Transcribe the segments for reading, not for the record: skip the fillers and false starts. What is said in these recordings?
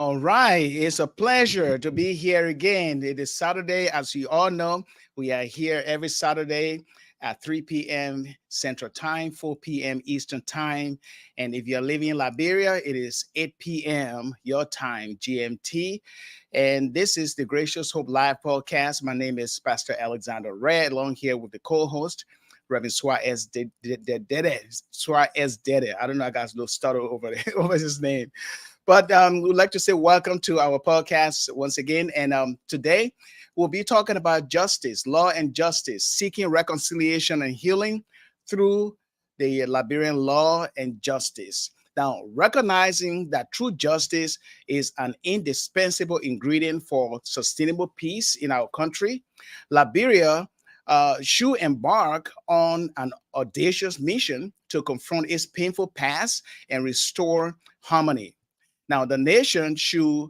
All right, it's a pleasure to be here again. It is Saturday, as you all know. We are here every Saturday at 3 p.m. Central Time, 4 p.m. Eastern Time. And if you're living in Liberia, it is 8 p.m. your time, GMT. And this is the Gracious Hope Live podcast. My name is Pastor Alexander Redd, along here with the co-host, Reverend Suarez Dede. I don't know, I got a little stutter over over his name. But we'd like to say welcome to our podcast once again. And today we'll be talking about justice, law and justice, seeking reconciliation and healing through the Liberian law and justice. Now, recognizing that true justice is an indispensable ingredient for sustainable peace in our country, Liberia should embark on an audacious mission to confront its painful past and restore harmony. Now, the nation should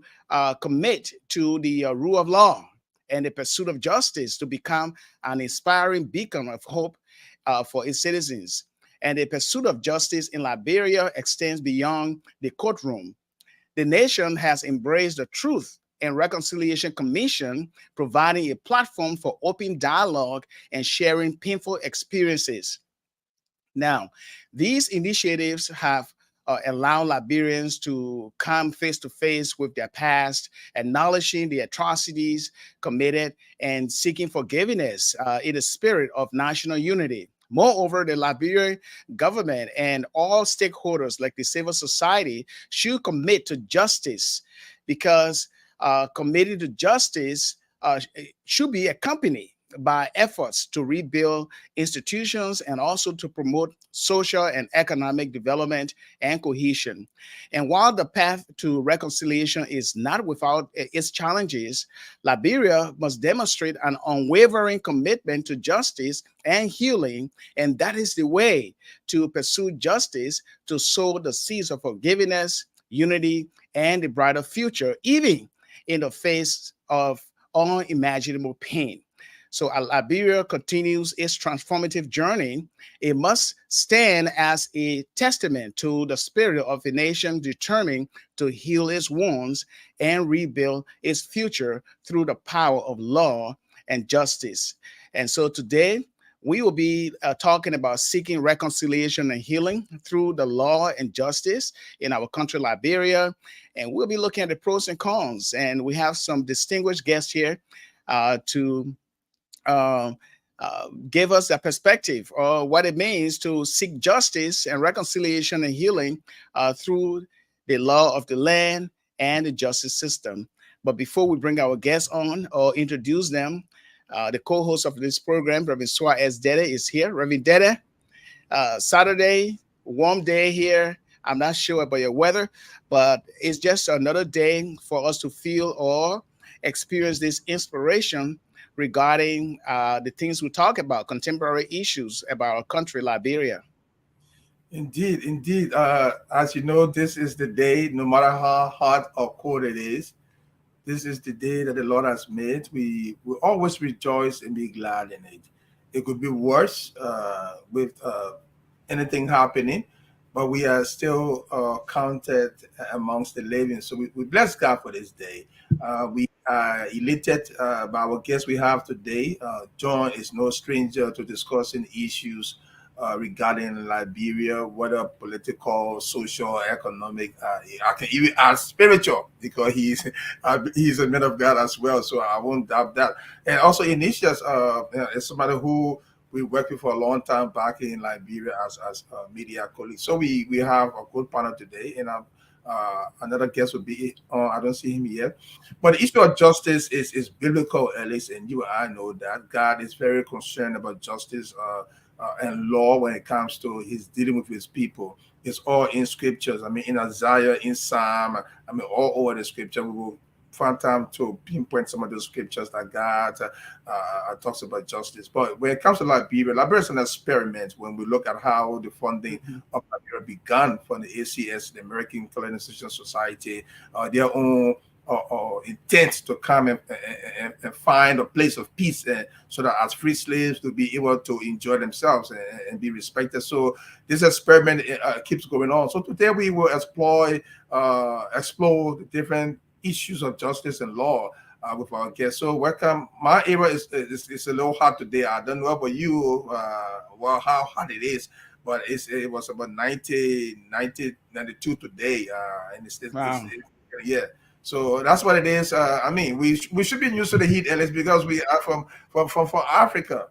commit to the rule of law and the pursuit of justice to become an inspiring beacon of hope for its citizens. And the pursuit of justice in Liberia extends beyond the courtroom. The nation has embraced the Truth and Reconciliation Commission, providing a platform for open dialogue and sharing painful experiences. Now, these initiatives have allowed Liberians to come face to face with their past, acknowledging the atrocities committed and seeking forgiveness in the spirit of national unity. Moreover, the Liberian government and all stakeholders, like the civil society, should commit to justice because committed to justice should be accompanied by efforts to rebuild institutions and also to promote social and economic development and cohesion. And while the path to reconciliation is not without its challenges, Liberia must demonstrate an unwavering commitment to justice and healing, and that is the way to pursue justice, to sow the seeds of forgiveness, unity, and a brighter future, even in the face of unimaginable pain. So as Liberia continues its transformative journey, it must stand as a testament to the spirit of a nation determined to heal its wounds and rebuild its future through the power of law and justice. And so today, we will be talking about seeking reconciliation and healing through the law and justice in our country, Liberia. And we'll be looking at the pros and cons. And we have some distinguished guests here to uh, give us a perspective of what it means to seek justice and reconciliation and healing through the law of the land and the justice system. But before we bring our guests on or introduce them, the co-host of this program, Reverend Suarez Dede, is here. Reverend Dede, Saturday, warm day here. I'm not sure about your weather, but it's just another day for us to feel or experience this inspiration regarding the things we talk about, contemporary issues about our country, Liberia. Indeed, indeed. As you know, this is the day, no matter how hot or cold it is, this is the day that the Lord has made. We always rejoice and be glad in it. It could be worse with anything happening, but we are still counted amongst the living. So we bless God for this day. We are elated by our guest we have today. John is no stranger to discussing issues regarding Liberia, whether political, social, economic, I can even add spiritual because he's a man of God as well. So I won't doubt that. And also Ignatius is somebody who we worked with for a long time back in Liberia as media colleagues. So we have a good panel today, and another guest will be. I don't see him yet, but the issue of justice is biblical, at least, and you and I know that God is very concerned about justice and law when it comes to his dealing with his people. It's all in scriptures. I mean, in Isaiah, in Psalm, I mean, all over the scripture. We will find time to pinpoint some of those scriptures that God talks about justice. But when it comes to Liberia, Liberia is an experiment when we look at how the funding of Liberia began from the ACS, the American Colonization Society, their own or intent to come and find a place of peace, so that as free slaves to be able to enjoy themselves and be respected. So this experiment keeps going on. So today we will explore the different issues of justice and law with our guests. So welcome. My era is a little hot today. I don't know about you, well, how hot it is, but it was about 92 today, and Wow. yeah. So that's what it is. I mean, we should be used to the heat, Ellis, because we are from Africa.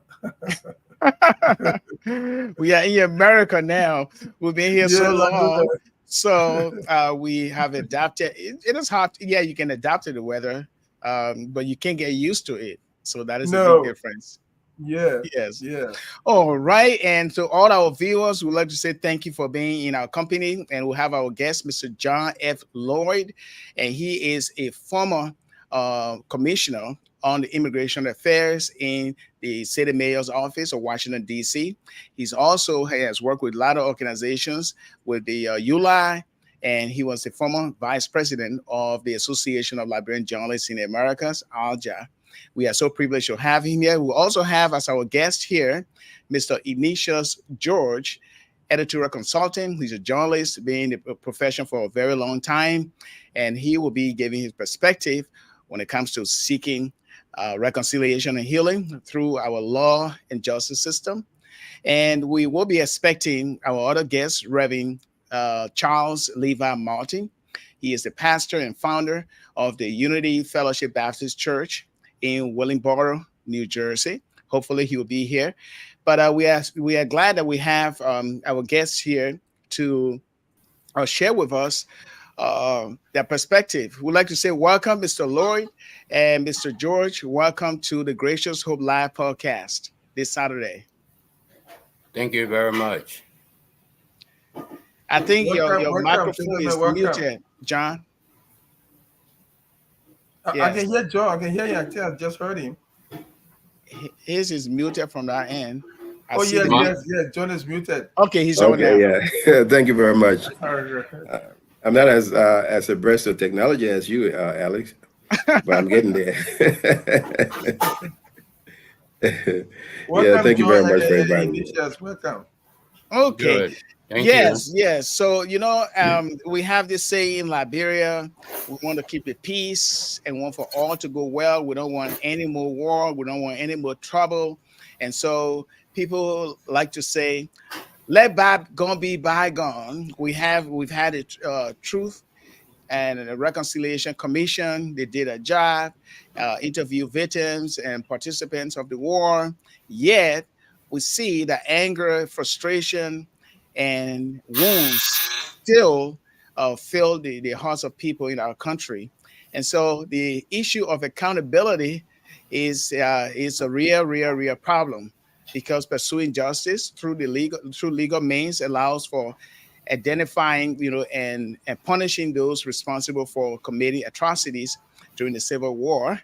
We are in America now. We've been here Yes, so I know long. that. So we have adapted. It is hot. Yeah, you can adapt to the weather, but you can't get used to it. So that is a big No. difference. Yeah. Yes. Yeah. All right. And to all our viewers, we'd like to say thank you for being in our company. And we'll have our guest, Mr. John F. Lloyd. And he is a former commissioner on the immigration affairs in the city mayor's office of Washington, D.C. He's also has worked with a lot of organizations with the ULI, and he was the former vice president of the Association of Liberian Journalists in the Americas, ALJA. We are so privileged to have him here. We also have as our guest here, Mr. Ignatius George, editorial consultant. He's a journalist, been in the profession for a very long time, and he will be giving his perspective when it comes to seeking reconciliation and healing through our law and justice system. And we will be expecting our other guest, Reverend Charles Levi Martin. He is the pastor and founder of the Unity Fellowship Baptist Church in Willingboro, New Jersey. Hopefully, he will be here. But we are glad that we have our guests here to share with us their perspective. We'd like to say welcome, Mr. Lloyd and Mr. George. Welcome to the Gracious Hope Live podcast this Saturday. Thank you very much. I think your Welcome, microphone is welcome. muted, John. I Yes. can hear Joe. I can hear you. I just heard him. His is muted from that end. Oh, yes. John is muted. Okay, he's on now. Okay, yeah. Thank you very much. Welcome, I'm not as abreast of technology as you, Alex, but I'm getting there. Yeah, thank you very much for inviting me. Welcome. Okay. Good. Thank Yes. So we have this saying in Liberia: we want to keep the peace and want for all to go well. We don't want any more war. We don't want any more trouble. And so people like to say, "Let bygone be bygone." We've had a truth and a reconciliation commission. They did a job, interview victims and participants of the war. Yet we see that anger, frustration, and wounds still fill the hearts of people in our country. And so the issue of accountability is a real problem, because pursuing justice through legal means allows for identifying, and punishing those responsible for committing atrocities during the Civil War,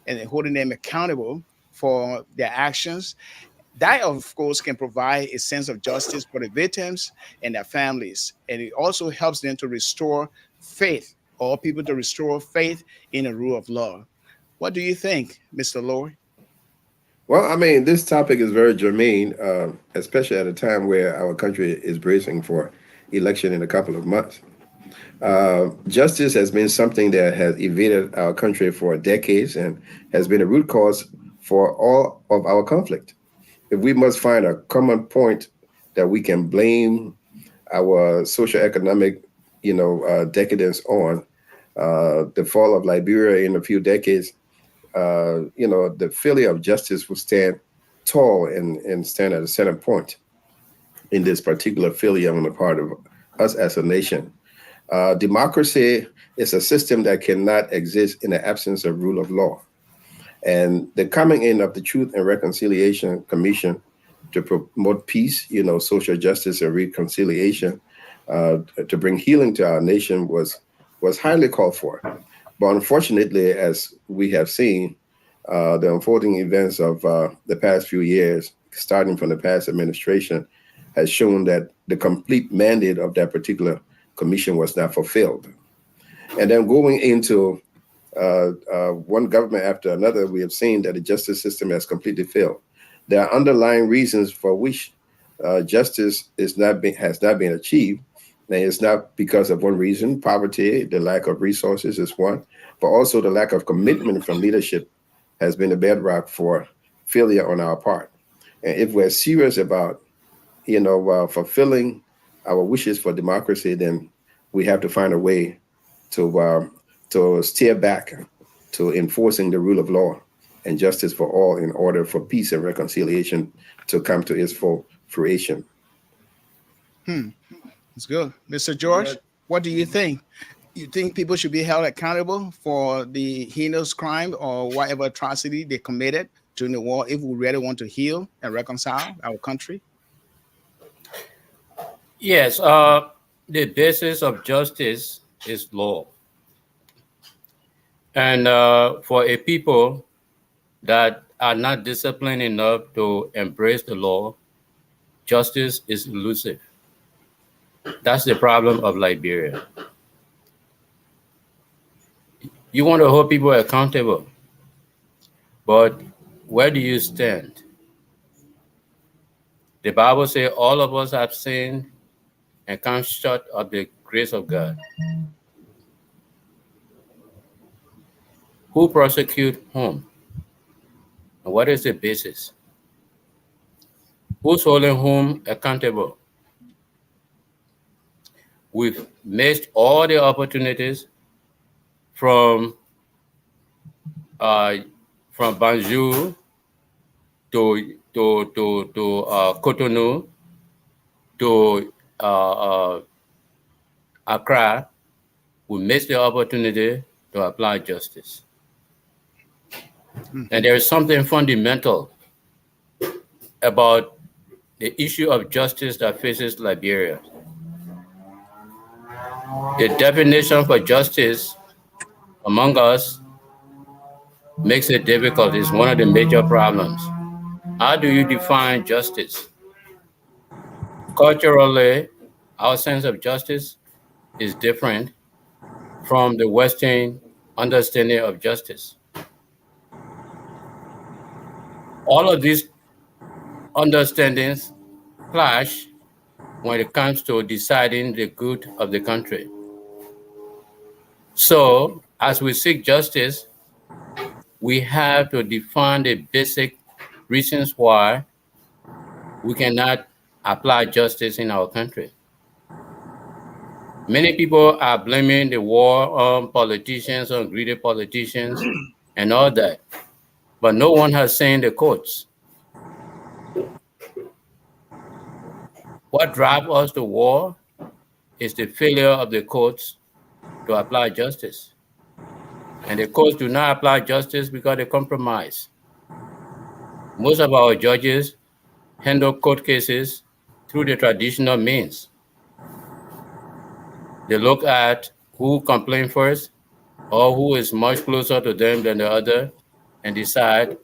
and holding them accountable for their actions. That, of course, can provide a sense of justice for the victims and their families. And it also helps them to restore faith, or people to restore faith in the rule of law. What do you think, Mr. Lloyd? Well, I mean, this topic is very germane, especially at a time where our country is bracing for election in a couple of months. Justice has been something that has evaded our country for decades and has been a root cause for all of our conflict. If we must find a common point that we can blame our socioeconomic, decadence on, the fall of Liberia in a few decades, the failure of justice will stand tall and stand at a center point in this particular failure on the part of us as a nation. Democracy is a system that cannot exist in the absence of rule of law. And the coming in of the Truth and Reconciliation Commission to promote peace, social justice and reconciliation, to bring healing to our nation was highly called for. But unfortunately, as we have seen, the unfolding events of the past few years, starting from the past administration, has shown that the complete mandate of that particular commission was not fulfilled. And then going into one government after another, we have seen that the justice system has completely failed. There are underlying reasons for which justice has not been achieved. And it's not because of one reason. Poverty, the lack of resources is one, but also the lack of commitment from leadership has been a bedrock for failure on our part. And if we're serious about, fulfilling our wishes for democracy, then we have to find a way to steer back to enforcing the rule of law and justice for all in order for peace and reconciliation to come to its full fruition. That's good. Mr. George, what do you think? You think people should be held accountable for the heinous crime or whatever atrocity they committed during the war if we really want to heal and reconcile our country? Yes, the basis of justice is law. And for a people that are not disciplined enough to embrace the law, justice is elusive. That's the problem of Liberia. You want to hold people accountable, but where do you stand? The Bible says all of us have sinned and come short of the grace of God. Who prosecute whom? And what is the basis? Who's holding whom accountable? We've missed all the opportunities from Banjul to Cotonou to Accra. We missed the opportunity to apply justice. And there is something fundamental about the issue of justice that faces Liberia. The definition for justice among us makes it difficult. It's one of the major problems. How do you define justice? Culturally, our sense of justice is different from the Western understanding of justice. All of these understandings clash when it comes to deciding the good of the country. So, as we seek justice, we have to define the basic reasons why we cannot apply justice in our country. Many people are blaming the war on politicians, on greedy politicians, and all that. But no one has seen the courts. What drives us to war is the failure of the courts to apply justice. And the courts do not apply justice because they compromise. Most of our judges handle court cases through the traditional means. They look at who complained first or who is much closer to them than the other and decide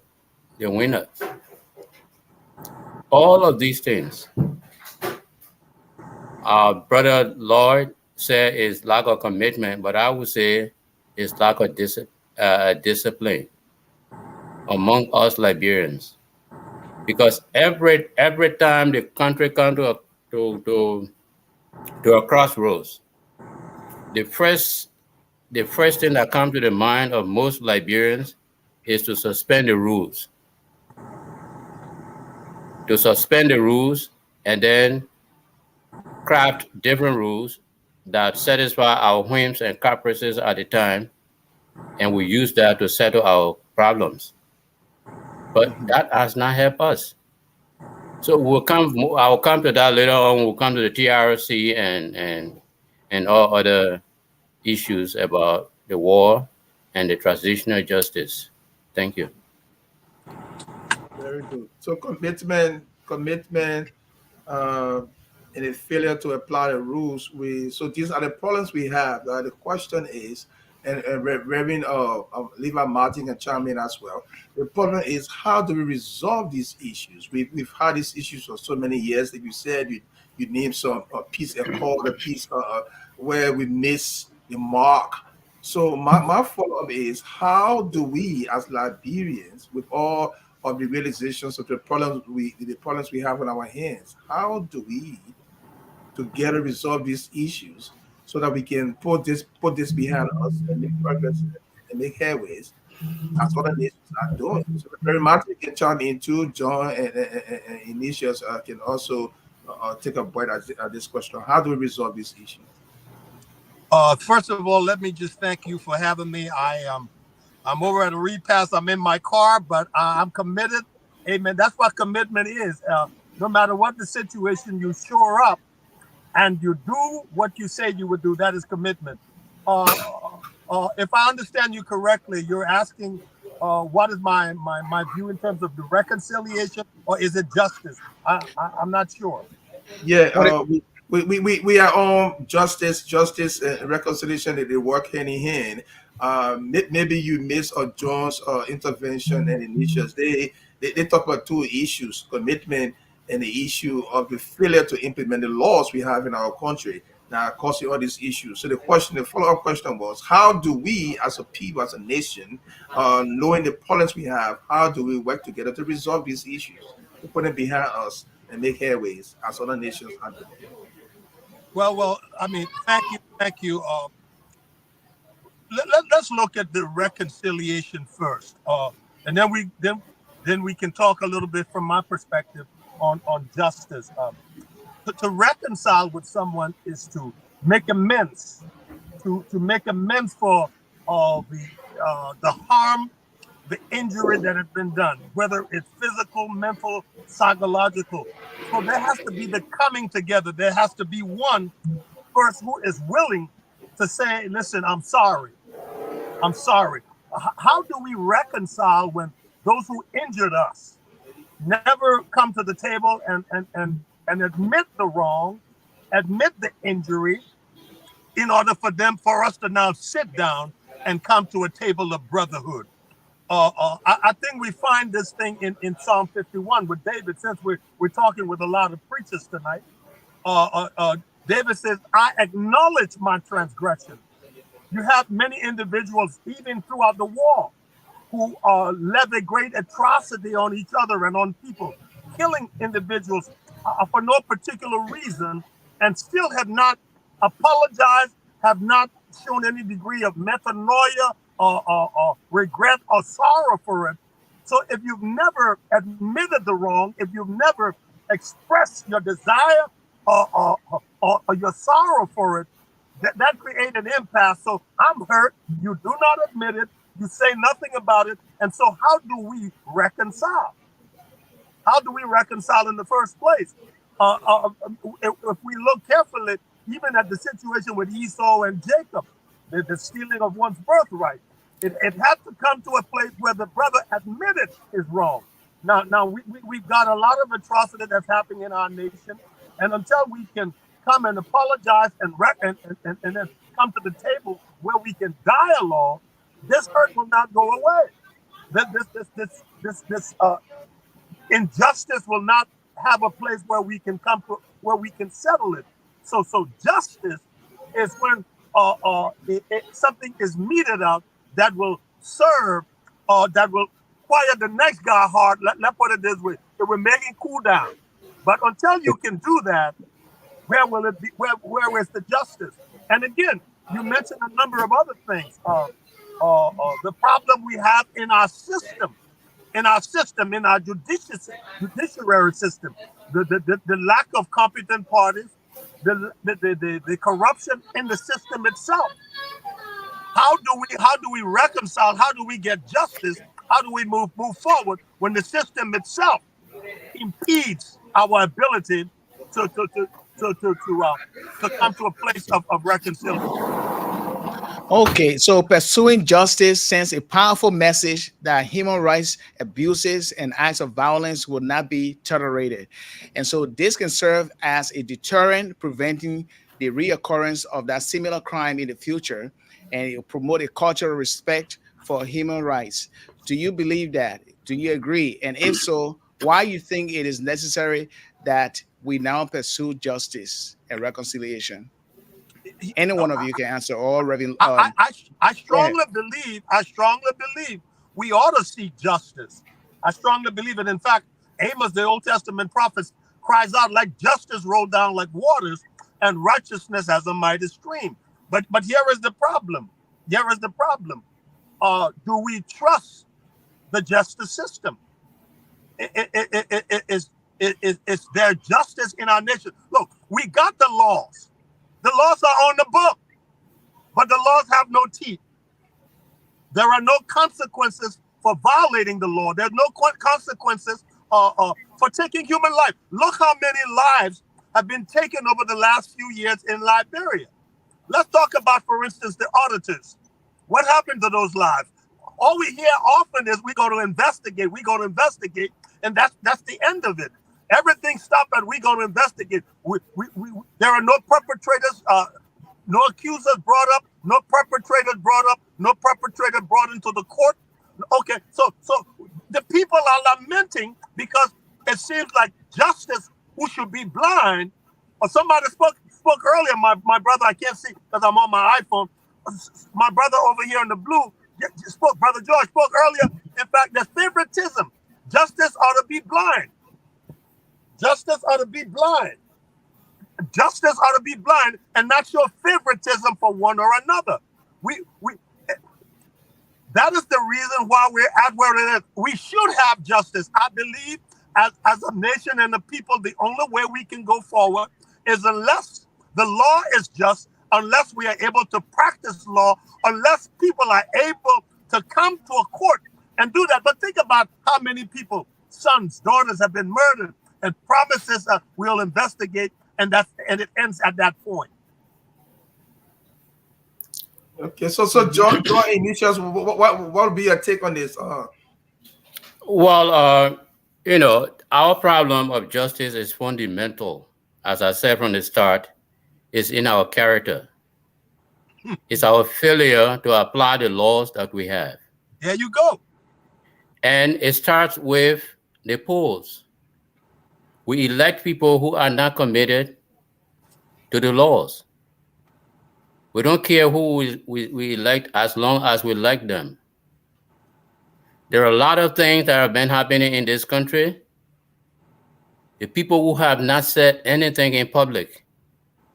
the winner. All of these things, our brother Lord said is lack of commitment, but I would say it's lack of discipline among us Liberians. Because every time the country comes to a crossroads, the first thing that comes to the mind of most Liberians is to suspend the rules. To suspend the rules and then craft different rules that satisfy our whims and caprices at the time, and we use that to settle our problems. But that has not helped us. So I'll come to that later on. We'll come to the TRC and all other issues about the war and the transitional justice. Thank you. Very good. So commitment, and a failure to apply the rules. So these are the problems we have. The question is, and Reverend Levi Martin can chime in as well. The problem is, how do we resolve these issues? We've had these issues for so many years. Like you said, you named some piece, a piece where we miss the mark. So my follow-up is, how do we as Liberians, with all of the realizations of the problems we have on our hands, how do we together resolve these issues so that we can put this behind us and make progress and make headways as other nations are doing? So very much you can chime into John and Ignatius can also take a bite at this question. How do we resolve these issues? First of all, let me just thank you for having me. I'm over at a repass. I'm in my car, but I'm committed. Amen. That's what commitment is. No matter what the situation, you shore up and you do what you say you would do. That is commitment. If I understand you correctly, you're asking what is my view in terms of the reconciliation, or is it justice? I'm not sure. Yeah, we are on justice, and reconciliation. That they work hand in hand. Maybe you miss John's intervention and initials. They talk about two issues: commitment and the issue of the failure to implement the laws we have in our country. Now, causing all these issues. So the follow-up question was, how do we, as a people, as a nation, knowing the problems we have, how do we work together to resolve these issues, to put them behind us and make headways as other nations are doing? Well. I mean, thank you. Let's look at the reconciliation first, and then we can talk a little bit from my perspective on justice. To reconcile with someone is to make amends, to make amends for the harm, the injury that has been done, whether it's physical, mental, psychological. So there has to be the coming together. There has to be one first who is willing to say, listen, I'm sorry. I'm sorry. How do we reconcile when those who injured us never come to the table and admit the wrong, admit the injury, in order for us to now sit down and come to a table of brotherhood? I think we find this thing in Psalm 51 with David, since we're talking with a lot of preachers tonight. David says, I acknowledge my transgression. You have many individuals, even throughout the war, who levy great atrocity on each other and on people, killing individuals for no particular reason, and still have not apologized, have not shown any degree of metanoia or regret or sorrow for it. So if you've never admitted the wrong, if you've never expressed your desire or your sorrow for it, that created an impasse. So I'm hurt. You do not admit it. You say nothing about it. And so how do we reconcile? How do we reconcile in the first place? If we look carefully, even at the situation with Esau and Jacob, the stealing of one's birthright, it had to come to a place where the brother admitted his wrong. Now we've got a lot of atrocity that's happening in our nation. And until we can come and apologize and then come to the table where we can dialogue, this hurt will not go away. This injustice will not have a place where we can come to, where we can settle it. So justice is when something is meted out that will serve, that will quiet the next guy heart. Let's put it this way: it will make it cool down. But until you can do that, where will it be? Where is the justice? And again, you mentioned a number of other things. The problem we have in our system, in our judiciary system, the lack of competent parties, the corruption in the system itself. How do we reconcile? How do we get justice? How do we move forward when the system itself impedes our ability to come to a place of reconciliation? Okay, so pursuing justice sends a powerful message that human rights abuses and acts of violence will not be tolerated. And so this can serve as a deterrent, preventing the reoccurrence of that similar crime in the future, and it will promote a cultural respect for human rights. Do you believe that? Do you agree? And if so, why you think it is necessary that we now pursue justice and reconciliation? Any one of you can answer. Or Reverend. I strongly believe we ought to seek justice. I strongly believe it. In fact, Amos, the Old Testament prophet, cries out like justice rolled down like waters and righteousness as a mighty stream. But here is the problem. Do we trust the justice system? Is there justice in our nation? Look, we got the laws. The laws are on the book, but the laws have no teeth. There are no consequences for violating the law. There's no consequences for taking human life. Look how many lives have been taken over the last few years in Liberia. Let's talk about, for instance, the auditors. What happened to those lives? All we hear often is we go to investigate, and that's the end of it. Everything stopped at we go to investigate. There are no perpetrators, no accusers brought up, no perpetrators brought up, no perpetrator brought into the court. Okay, so the people are lamenting because it seems like justice, who should be blind, or somebody spoke earlier, my brother, I can't see because I'm on my iPhone. My brother over here in the blue spoke, Brother George spoke earlier. In fact, there's favoritism. Justice ought to be blind. Justice ought to be blind. Justice ought to be blind and not show favoritism for one or another. That is the reason why we're at where it is. We should have justice. I believe as a nation and a people, the only way we can go forward is unless the law is just, unless we are able to practice law, unless people are able to come to a court and do that. But think about how many people, sons, daughters have been murdered, and promises we'll investigate, and it ends at that point. Okay, so John Ignatius, what would be your take on this? Well, our problem of justice is fundamental. As I said from the start, it's in our character. It's our failure to apply the laws that we have. There you go. And it starts with the polls. We elect people who are not committed to the laws. We don't care who we elect as long as we elect them. There are a lot of things that have been happening in this country. The people who have not said anything in public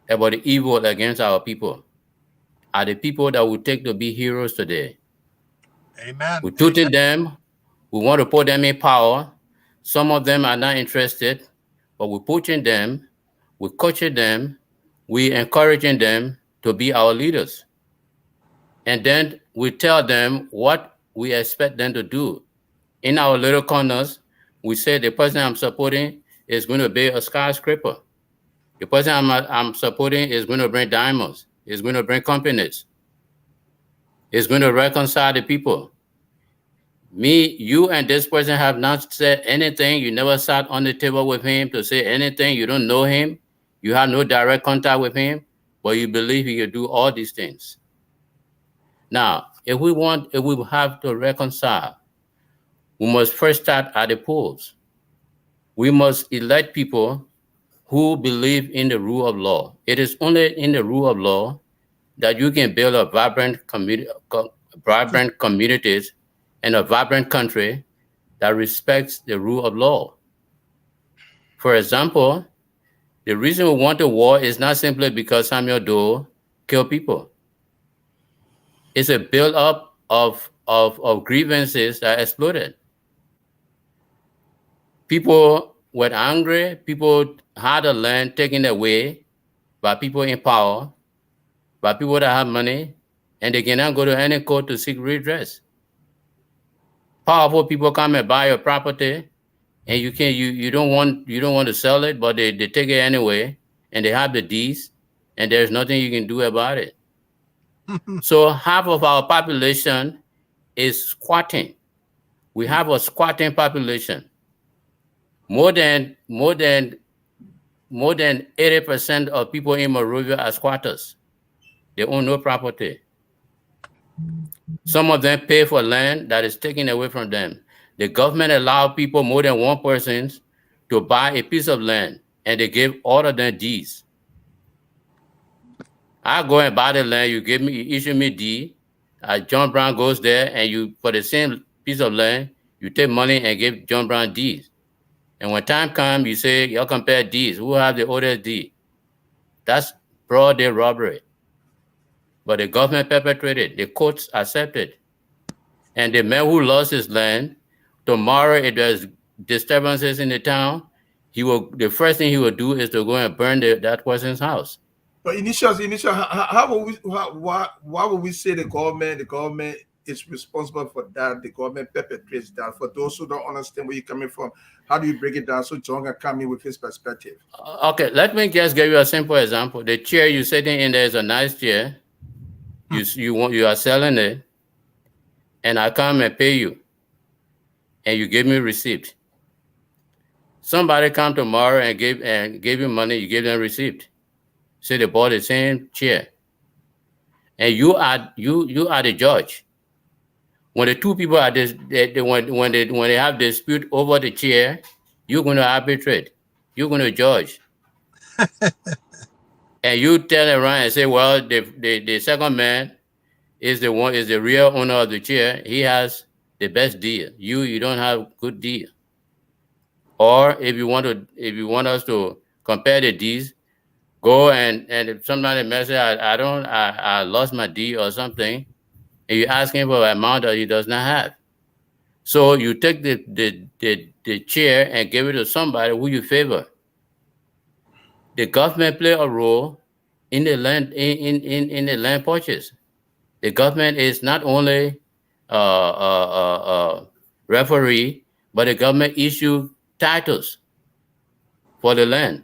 about the evil against our people are the people that we take to be heroes today. Amen. We're tutoring them. We want to put them in power. Some of them are not interested, but we're pushing them, we're coaching them, we're encouraging them to be our leaders. And then we tell them what we expect them to do. In our little corners, we say the person I'm supporting is going to build a skyscraper. The person I'm supporting is going to bring diamonds. Is going to bring companies. Is going to reconcile the people. Me, you, and this person have not said anything. You never sat on the table with him to say anything. You don't know him. You have no direct contact with him, but you believe he can do all these things. Now, if we have to reconcile, we must first start at the polls. We must elect people who believe in the rule of law. It is only in the rule of law that you can build a vibrant communities and a vibrant country that respects the rule of law. For example, the reason we want a war is not simply because Samuel Doe killed people. It's a build-up of grievances that exploded. People were angry. People had the land taken away by people in power, by people that have money, and they cannot go to any court to seek redress. Powerful people come and buy your property, and you don't want to sell it, but they take it anyway, and they have the deeds, and there's nothing you can do about it. So half of our population is squatting. We have a squatting population. More than 80% of people in Monrovia are squatters. They own no property. Some of them pay for land that is taken away from them. The government allows people, more than one person, to buy a piece of land, and they give all of them deeds. I go and buy the land, you issue me deed. John Brown goes there, and you, for the same piece of land, you take money and give John Brown deeds. And when time comes, you say, y'all compare deeds. Who have the oldest deed? That's broad day robbery. But the government perpetrated, the courts accepted. And the man who lost his land, tomorrow if there's disturbances in the town, the first thing he will do is to go and burn that person's house. But initially, why would we say the government is responsible for that? The government perpetrates that. For those who don't understand where you're coming from, how do you break it down so John can come in with his perspective? Okay, let me just give you a simple example. The chair you're sitting in there is a nice chair. You are selling it, and I come and pay you, and you give me a receipt. Somebody come tomorrow and give you money, you give them a receipt. Say they bought the same chair, and you are the judge. When the two people are when they have dispute over the chair, you're going to arbitrate. You're going to judge, and you turn around and say, "Well, the second man is the real owner of the chair. He has the best deal. You don't have good deal." Or if you want us to compare the deeds, go and if somebody message, I lost my deed or something, and you ask him for an amount that he does not have. So you take the chair and give it to somebody who you favor. The government play a role in the land in the land purchase. The government is not only referee, but the government issue titles for the land.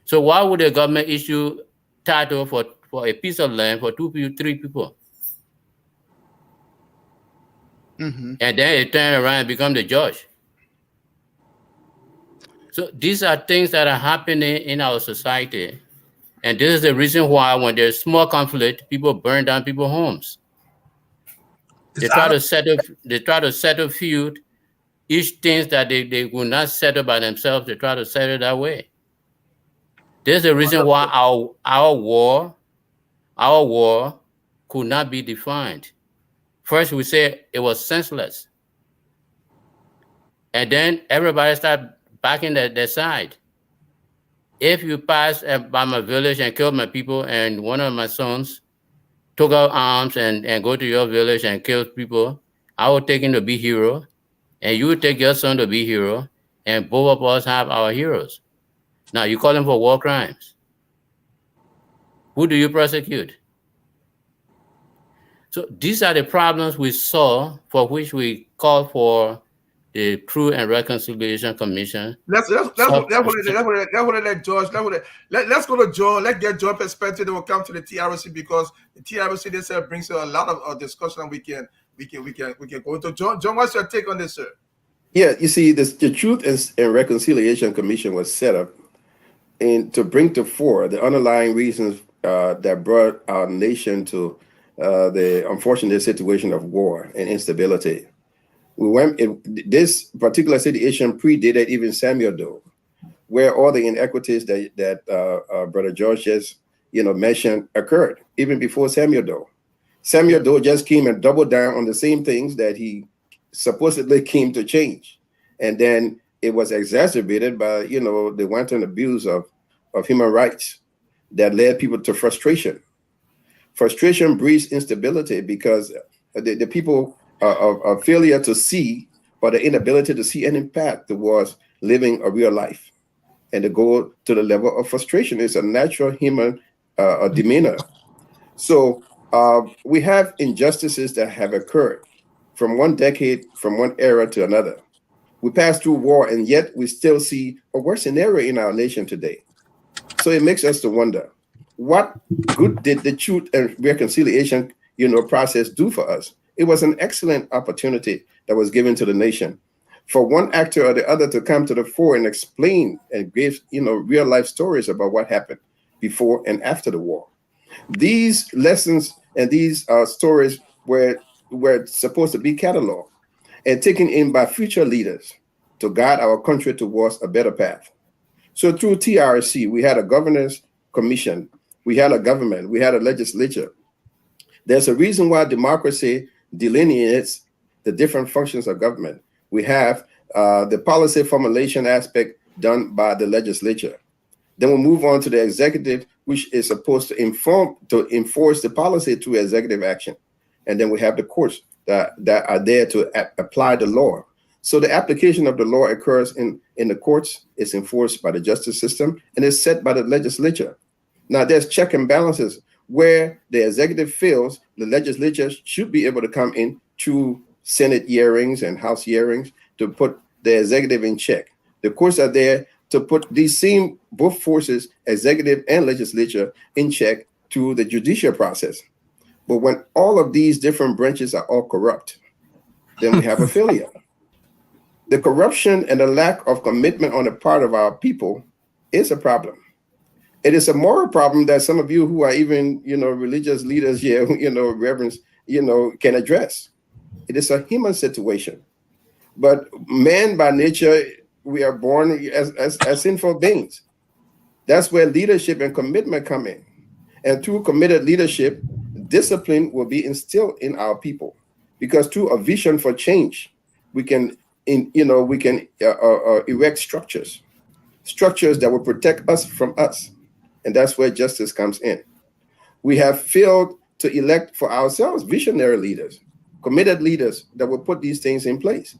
So why would the government issue title for a piece of land for 2 people, 3 people? Mm-hmm. And then it turn around and become the judge. So these are things that are happening in our society. And this is the reason why when there's small conflict, people burn down people's homes. They try to settle feud. Each things that they will not settle by themselves, they try to settle that way. There's a reason why our war could not be defined. First, we say it was senseless. And then everybody started backing their side. If you pass by my village and kill my people, and one of my sons took out arms and go to your village and kill people, I will take him to be hero, and you take your son to be hero, and both of us have our heroes. Now you call them for war crimes. Who do you prosecute? So these are the problems we saw, for which we call for the Truth and Reconciliation Commission. Let's go to John. Let's get John's perspective. Then we'll come to the TRC, because the TRC this brings a lot of discussion. We can go into John. What's your take on this, sir? Yeah, you see, the Truth and Reconciliation Commission was set up to bring to fore the underlying reasons that brought our nation to the unfortunate situation of war and instability. This particular situation predated even Samuel Doe, where all the inequities that Brother George just mentioned occurred even before Samuel Doe. Samuel Doe just came and doubled down on the same things that he supposedly came to change, and then it was exacerbated by the wanton abuse of human rights that led people to frustration. Frustration breeds instability, because the people a failure to see, or the inability to see an impact towards living a real life, and to go to the level of frustration is a natural human demeanor. So we have injustices that have occurred from one decade, from one era to another. We passed through war, and yet we still see a worse scenario in our nation today. So it makes us to wonder, what good did the Truth and Reconciliation process do for us? It was an excellent opportunity that was given to the nation for one actor or the other to come to the fore and explain and give real life stories about what happened before and after the war. These lessons and these stories were supposed to be cataloged and taken in by future leaders to guide our country towards a better path. So through TRC, we had a governance commission We had a government. We had a legislature. There's a reason why democracy delineates the different functions of government. We have the policy formulation aspect done by the legislature. Then we'll move on to the executive, which is supposed to enforce the policy through executive action. And then we have the courts that are there to apply the law. So the application of the law occurs in the courts, it's enforced by the justice system, and it's set by the legislature. Now there's check and balances. Where the executive fails, the legislature should be able to come in through Senate hearings and House hearings to put the executive in check. The courts are there to put these same both forces, executive and legislature, in check through the judicial process. But when all of these different branches are all corrupt, then we have a failure. The corruption and the lack of commitment on the part of our people is a problem. It is a moral problem that some of you who are even, religious leaders here, reverends, can address. It is a human situation. But man by nature, we are born as sinful beings. That's where leadership and commitment come in. And through committed leadership, discipline will be instilled in our people. Because through a vision for change, we can erect structures that will protect us from us. And that's where justice comes in. We have failed to elect for ourselves visionary leaders, committed leaders that will put these things in place.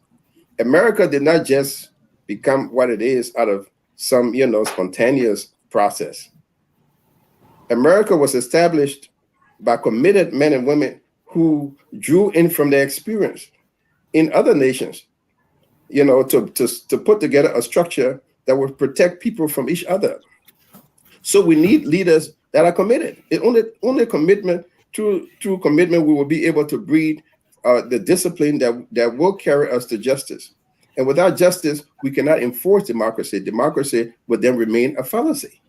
America did not just become what it is out of some, spontaneous process. America was established by committed men and women who drew in from their experience in other nations, to put together a structure that would protect people from each other. So we need leaders that are committed. It only commitment, through commitment, we will be able to breed the discipline that will carry us to justice. And without justice, we cannot enforce democracy. Democracy would then remain a fallacy.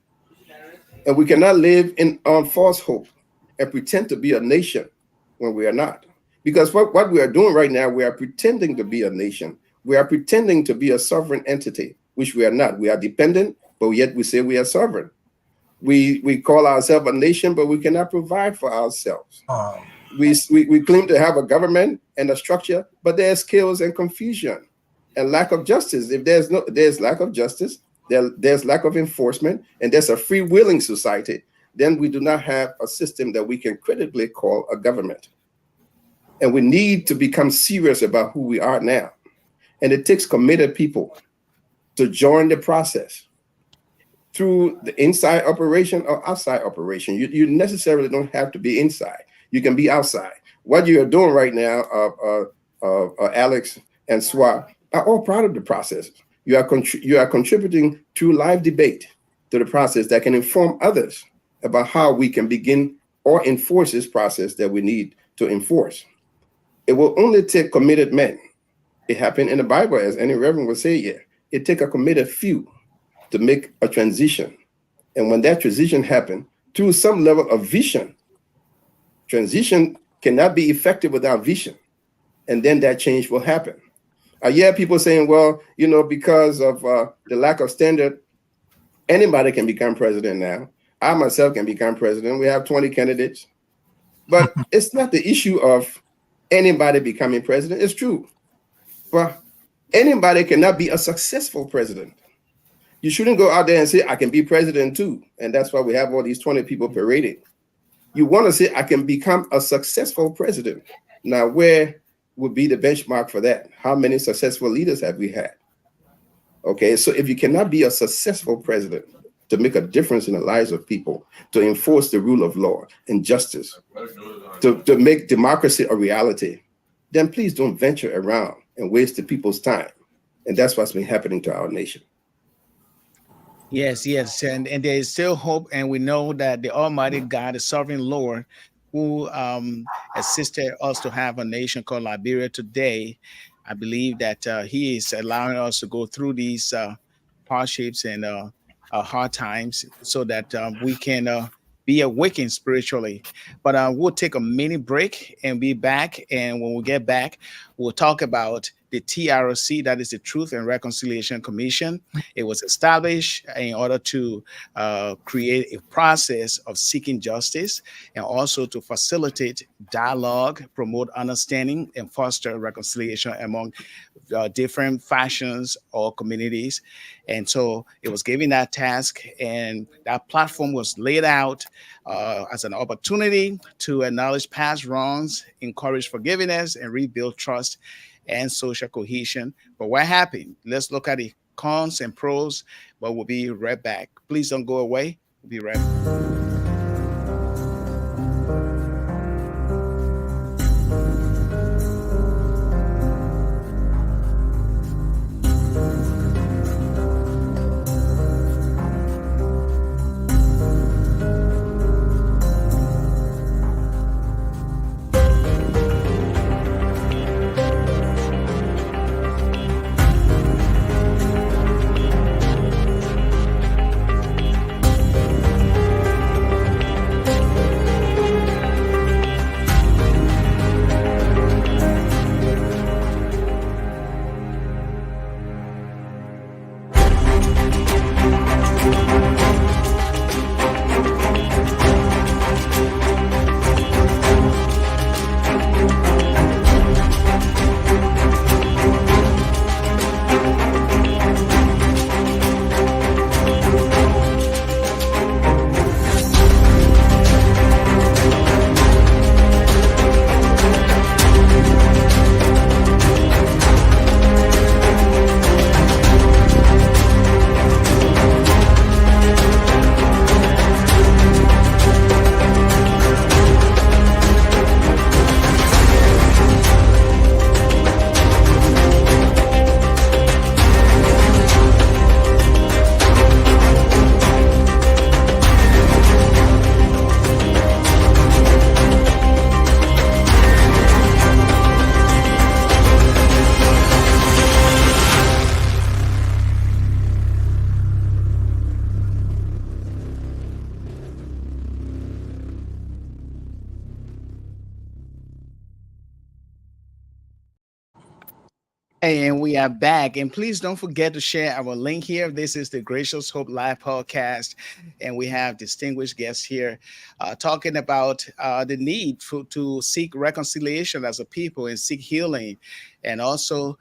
And we cannot live on false hope and pretend to be a nation when we are not. Because what we are doing right now, we are pretending to be a nation. We are pretending to be a sovereign entity, which we are not. We are dependent, but yet we say we are sovereign. We call ourselves a nation, but we cannot provide for ourselves. We claim to have a government and a structure, but there's chaos and confusion and lack of justice. If there's lack of justice, there's lack of enforcement, and there's a free-willing society, then we do not have a system that we can credibly call a government. And we need to become serious about who we are now. And it takes committed people to join the process through the inside operation or outside operation. You necessarily don't have to be inside. You can be outside. What you are doing right now, Alex and Swa, are all part of the process. You are contributing to live debate to the process that can inform others about how we can begin or enforce this process that we need to enforce. It will only take committed men. It happened in the Bible, as any reverend would say here. It takes a committed few to make a transition. And when that transition happens, to some level of vision, transition cannot be effective without vision. And then that change will happen. People saying, well, because of the lack of standard, anybody can become president now. I myself can become president. We have 20 candidates. But it's not the issue of anybody becoming president. It's true. But anybody cannot be a successful president. You shouldn't go out there and say, I can be president too. And that's why we have all these 20 people parading. You want to say, I can become a successful president. Now, where would be the benchmark for that? How many successful leaders have we had? Okay, so if you cannot be a successful president to make a difference in the lives of people, to enforce the rule of law and justice, to make democracy a reality, then please don't venture around and waste the people's time. And that's what's been happening to our nation. Yes. And there is still hope. And we know that the Almighty God, the sovereign Lord, who assisted us to have a nation called Liberia today, I believe that he is allowing us to go through these hardships and hard times so that we can be awakened spiritually. But we'll take a mini break and be back. And when we get back, we'll talk about the TRC, that is the Truth and Reconciliation Commission. It was established in order to create a process of seeking justice and also to facilitate dialogue, promote understanding, and foster reconciliation among different factions or communities. And so it was given that task, and that platform was laid out as an opportunity to acknowledge past wrongs, encourage forgiveness, and rebuild trust and social cohesion. But what happened? Let's look at the cons and pros, but we'll be right back. Please don't go away. We'll be right back. And we are back. And please don't forget to share our link here. This is the Gracious Hope Live podcast. And we have distinguished guests here talking about the need to seek reconciliation as a people and seek healing. And also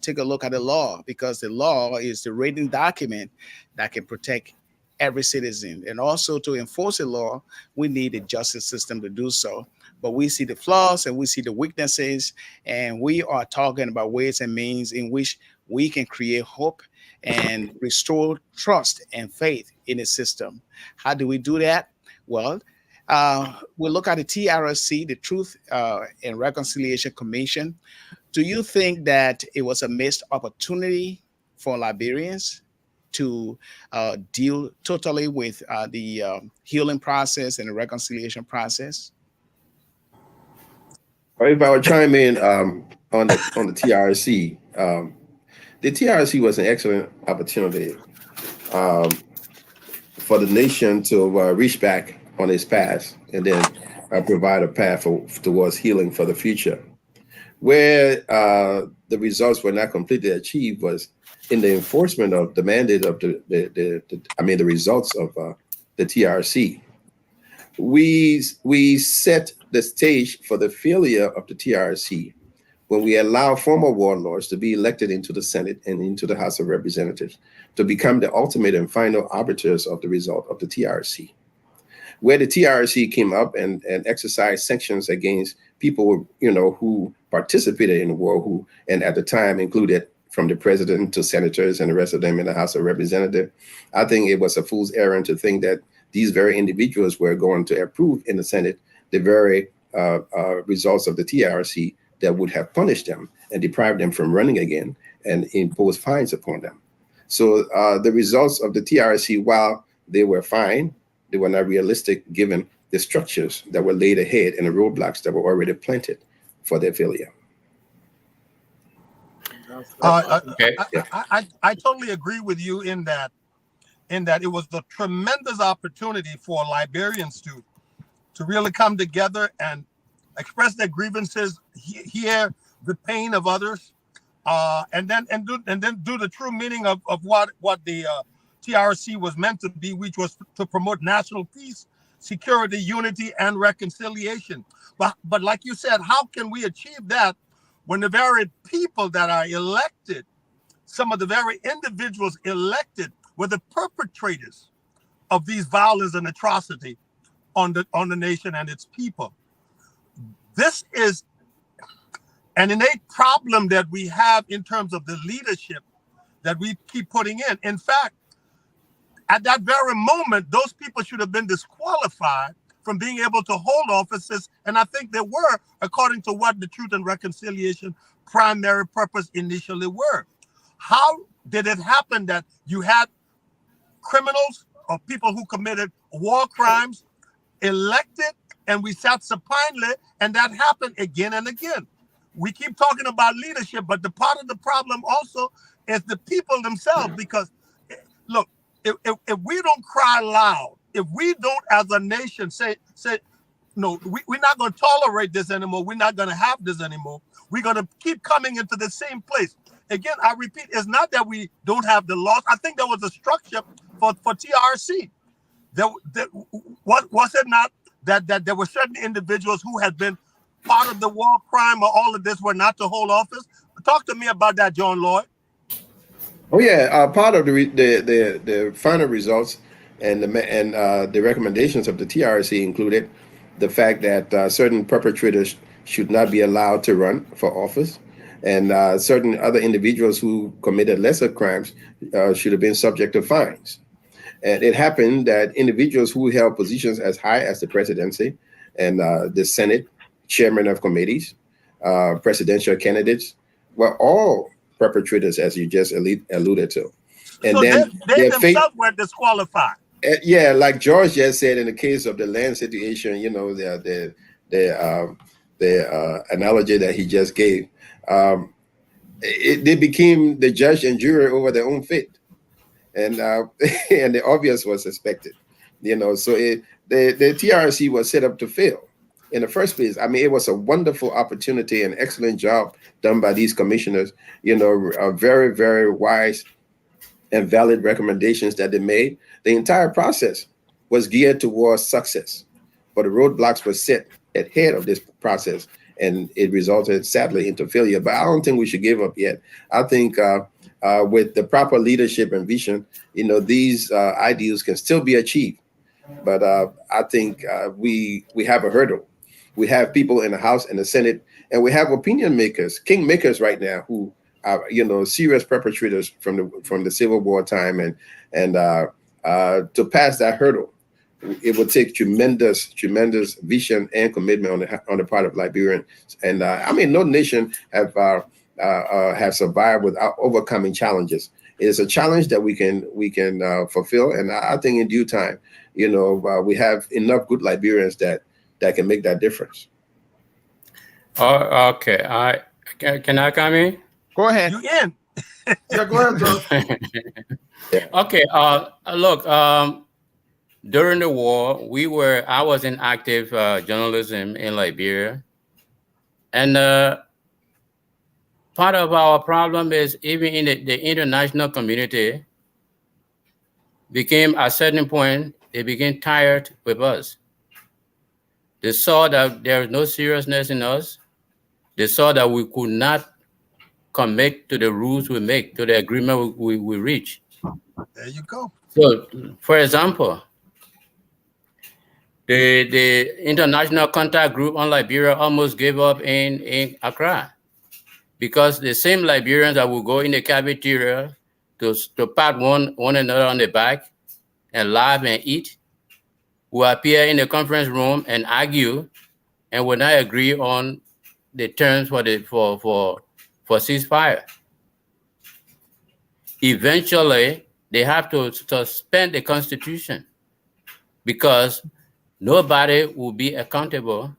take a look at the law, because the law is the written document that can protect every citizen. And also to enforce the law, we need a justice system to do so. But we see the flaws and we see the weaknesses, and we are talking about ways and means in which we can create hope and restore trust and faith in the system. How do we do that? Well, we look at the TRC, the Truth and Reconciliation Commission. Do you think that it was a missed opportunity for Liberians to deal totally with the healing process and the reconciliation process? If I would chime in on the TRC, the TRC was an excellent opportunity for the nation to reach back on its past and then provide a path towards healing for the future. Where the results were not completely achieved was in the enforcement of the mandate of the results of the TRC. We set the stage for the failure of the TRC when we allow former warlords to be elected into the Senate and into the House of Representatives to become the ultimate and final arbiters of the result of the TRC. Where the TRC came up and exercised sanctions against people, who participated in the war, and at the time included from the president to senators and the rest of them in the House of Representatives. I think it was a fool's errand to think that these very individuals were going to approve in the Senate the very results of the TRC that would have punished them and deprived them from running again and imposed fines upon them. So the results of the TRC, while they were fine, they were not realistic given the structures that were laid ahead and the roadblocks that were already planted for their failure. I totally agree with you in that it was a tremendous opportunity for Liberians to really come together and express their grievances, hear the pain of others, and then do the true meaning of what the TRC was meant to be, which was to promote national peace, security, unity, and reconciliation. But like you said, how can we achieve that when the very people that are elected, some of the very individuals elected, were the perpetrators of these violence and atrocity on the nation and its people? This is an innate problem that we have in terms of the leadership that we keep putting in. In fact, at that very moment, those people should have been disqualified from being able to hold offices. And I think they were, according to what the Truth and Reconciliation primary purpose initially were. How did it happen that you had criminals or people who committed war crimes elected and we sat supinely, and that happened again and again? We keep talking about leadership, but the part of the problem also is the people themselves, because look, if we don't cry loud, if we don't as a nation say no, we're not going to tolerate this anymore, we're not going to have this anymore, we're going to keep coming into the same place. Again, I repeat, it's not that we don't have the laws. I think there was a structure for TRC. Was it not that there were certain individuals who had been part of the war crime or all of this were not to hold office? Talk to me about that, John Lloyd. Oh yeah, part of the final results and the recommendations of the TRC included the fact that certain perpetrators should not be allowed to run for office, and certain other individuals who committed lesser crimes should have been subject to fines. And it happened that individuals who held positions as high as the presidency and the Senate, chairman of committees, presidential candidates, were all perpetrators, as you just alluded to. And so then they themselves were disqualified. Yeah, like George just said, in the case of the land situation, you know, the analogy that he just gave, they became the judge and jury over their own fate, and and the obvious was suspected, you know. So the TRC was set up to fail in the first place. I mean, it was a wonderful opportunity, an excellent job done by these commissioners, you know, very, very wise and valid recommendations that they made. The entire process was geared towards success, but the roadblocks were set ahead of this process, and it resulted sadly into failure. But I don't think we should give up yet. I think with the proper leadership and vision, you know, these ideals can still be achieved. But I think we have a hurdle. We have people in the House and the Senate, and we have opinion makers, kingmakers right now, who are, you know, serious perpetrators from the Civil War time, and to pass that hurdle, it would take tremendous vision and commitment on the part of Liberians. And I mean, no nation have survived without overcoming challenges. It is a challenge that we can fulfill, and I think in due time, you know, we have enough good Liberians that can make that difference. Oh, okay. Can I come in? Go ahead. You in? Yeah, go ahead, George. Yeah. Okay. Look, during the war, I was in active journalism in Liberia, and part of our problem is even in the international community became, at a certain point, they became tired with us. They saw that there was no seriousness in us. They saw that we could not commit to the rules we make, to the agreement we reach. There you go. So, for example, the International Contact Group on Liberia almost gave up in Accra, because the same Liberians that will go in the cafeteria to pat one another on the back and laugh and eat will appear in the conference room and argue and will not agree on the terms for ceasefire. Eventually, they have to suspend the Constitution because nobody will be accountable.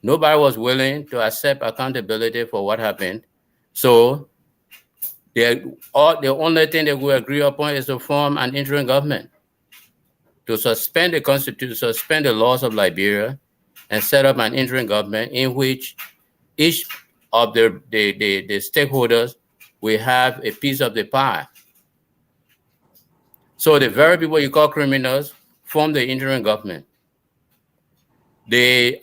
Nobody was willing to accept accountability for what happened. So the only thing they will agree upon is to form an interim government, to suspend the Constitution, suspend the laws of Liberia, and set up an interim government in which each of the stakeholders we have a piece of the pie. So the very people you call criminals form the interim government. They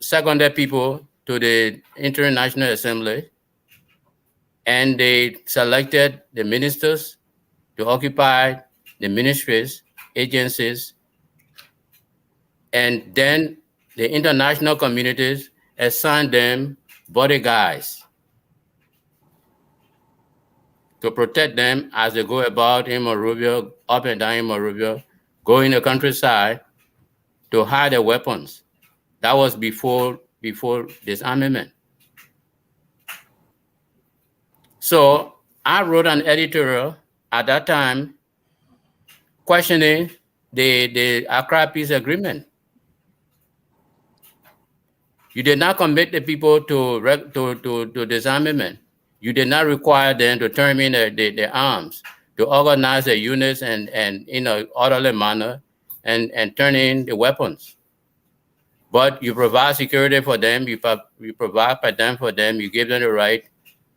seconded people to the Interim National Assembly, and they selected the ministers to occupy the ministries, agencies, and then the international communities assigned them bodyguards to protect them as they go about in Monrovia, up and down in Monrovia, go in the countryside to hide their weapons. That was before disarmament. So I wrote an editorial at that time questioning the Accra Peace Agreement. You did not commit the people to disarmament. You did not require them to turn in their arms, to organize their units and in an orderly manner and turn in the weapons. But you provide security for them, you provide for them, you give them the right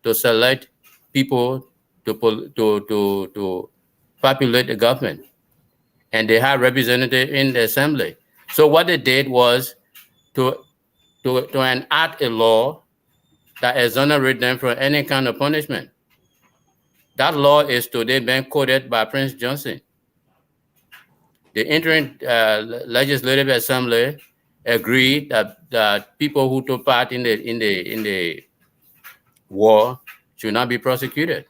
to select people to populate the government. And they have representatives in the assembly. So what they did was to enact a law that exonerates them from any kind of punishment. That law is today being quoted by Prince Johnson. The interim legislative assembly agreed that people who took part in the war should not be prosecuted.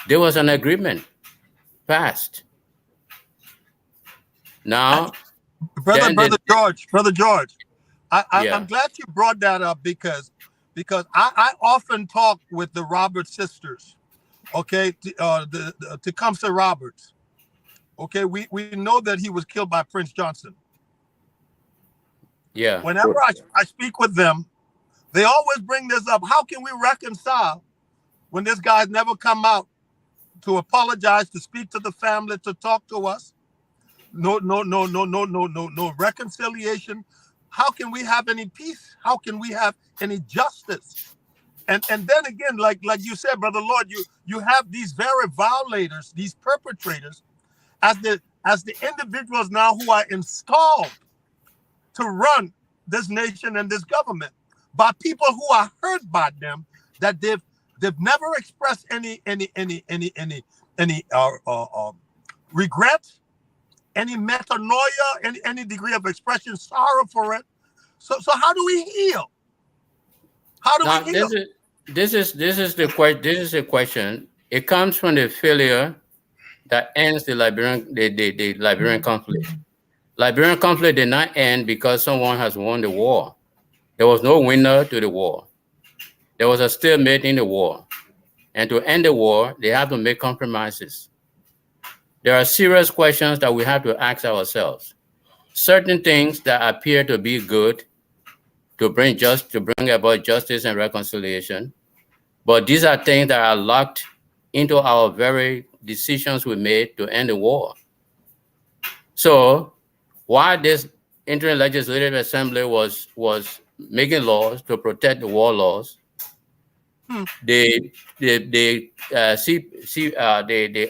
There was an agreement passed. Now, Brother George, I'm glad you brought that up because I often talk with the Roberts sisters, okay, the Tecumseh Roberts. Okay, we know that he was killed by Prince Johnson. Yeah. Whenever I speak with them, they always bring this up. How can we reconcile when this guy's never come out to apologize, to speak to the family, to talk to us? No reconciliation. How can we have any peace? How can we have any justice? And then again, like you said, Brother Lord, you have these very violators, these perpetrators, as the individuals now who are installed to run this nation and this government by people who are hurt by them, that they've never expressed any regret, any metanoia, any degree of expression, sorrow for it. So how do we heal? How do we heal? This is the question. It comes from the failure that ends the Liberian conflict. Liberian conflict did not end because someone has won the war. There was no winner to the war. There was a stalemate in the war. And to end the war, they have to make compromises. There are serious questions that we have to ask ourselves. Certain things that appear to be good to bring about justice and reconciliation, but these are things that are locked into our very decisions we made to end the war. So while this interim legislative assembly was making laws to protect the war laws, the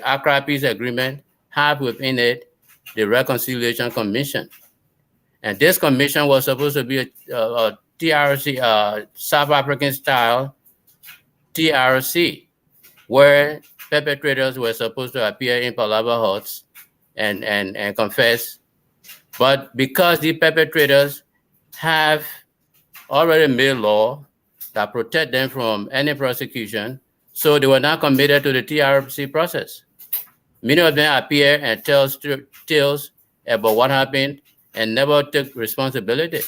Accra Peace Agreement have within it the Reconciliation Commission, and this commission was supposed to be a TRC, South African style TRC, where perpetrators were supposed to appear in palaver huts and confess. But because the perpetrators have already made law that protect them from any prosecution, so they were not committed to the TRC process. Many of them appear and tells about what happened and never took responsibility.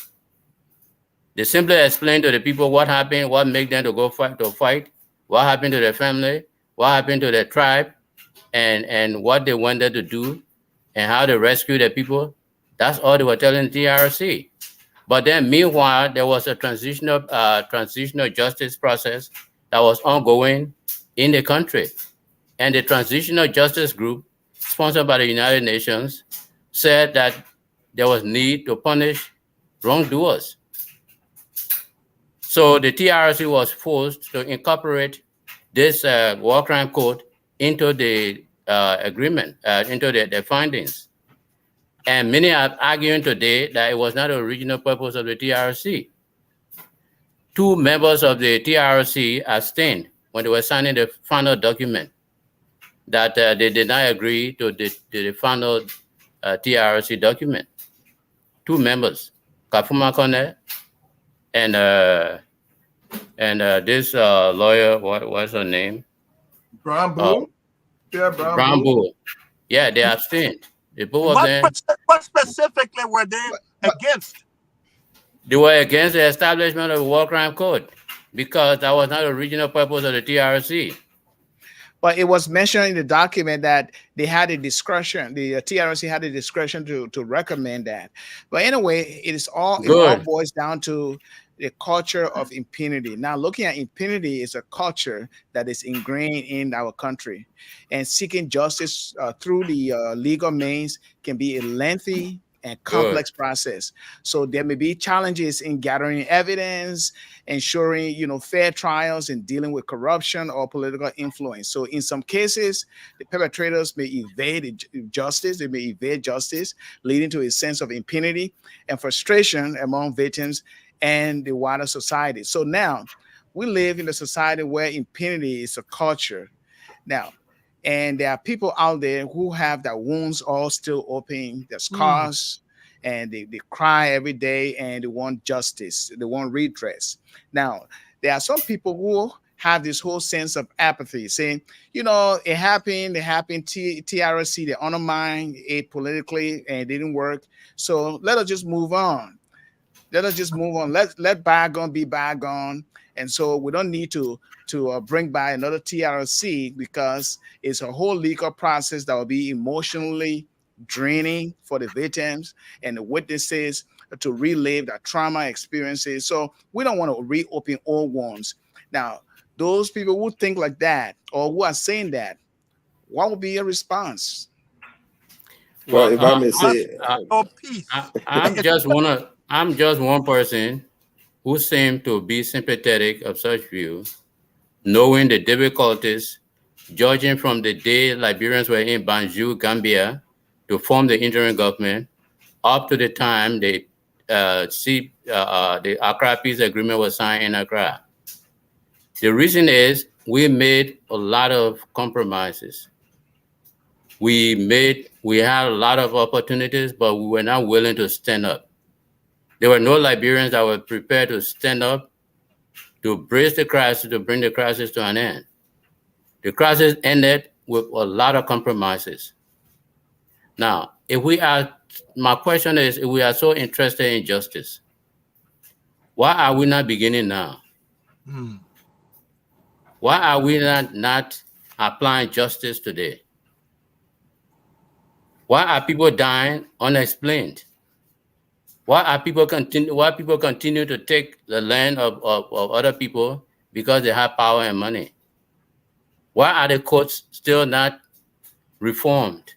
They simply explain to the people what happened, what made them to go fight, what happened to their family, what happened to their tribe, and what they wanted to do, and how to rescue the people. That's all they were telling the TRC. But then meanwhile, there was a transitional justice process that was ongoing in the country. And the Transitional Justice Group, sponsored by the United Nations, said that there was need to punish wrongdoers. So the TRC was forced to incorporate this war crime code into the agreement, into the findings. And many are arguing today that it was not the original purpose of the TRC. 2 members of the TRC abstained when they were signing the final document that they did not agree to the final TRC document. 2 members, Kafuma Kone and this lawyer, what's her name? Brown Bull. Yeah, Brown Bull. Yeah, they abstained. The both of them. What specifically were they against? They were against the establishment of a war crime code because that was not the original purpose of the TRC. But it was mentioned in the document that they had a discretion. The TRC had a discretion to recommend that. But anyway, it all boils down to the culture of impunity. Now, looking at impunity is a culture that is ingrained in our country, and seeking justice through the legal means can be a lengthy and complex process. So there may be challenges in gathering evidence, ensuring fair trials, and dealing with corruption or political influence. So in some cases, the perpetrators may evade justice. They may evade justice, leading to a sense of impunity and frustration among victims and the wider society. So now we live in a society where impunity is a culture now. And there are people out there who have their wounds all still open, their scars, and they cry every day, and they want justice. They want redress. Now, there are some people who have this whole sense of apathy, saying, it happened, TRC, they undermined it politically, and it didn't work. So let us just move on. Let bygone be bygone. And so we don't need to bring by another TRC, because it's a whole legal process that will be emotionally draining for the victims and the witnesses to relive their trauma experiences. So we don't want to reopen old wounds. Now, those people who think like that or who are saying that, what would be your response? Well, if I may say, I'm just one person who seemed to be sympathetic of such view, knowing the difficulties, judging from the day Liberians were in Banjul, Gambia, to form the interim government, up to the time the Accra Peace Agreement was signed in Accra. The reason is we made a lot of compromises. We had a lot of opportunities, but we were not willing to stand up. There were no Liberians that were prepared to stand up to brace the crisis, to bring the crisis to an end. The crisis ended with a lot of compromises. Now, my question is, if we are so interested in justice, why are we not beginning now? Why are we not applying justice today? Why are people dying unexplained? Why people continue to take the land of other people because they have power and money? Why are the courts still not reformed?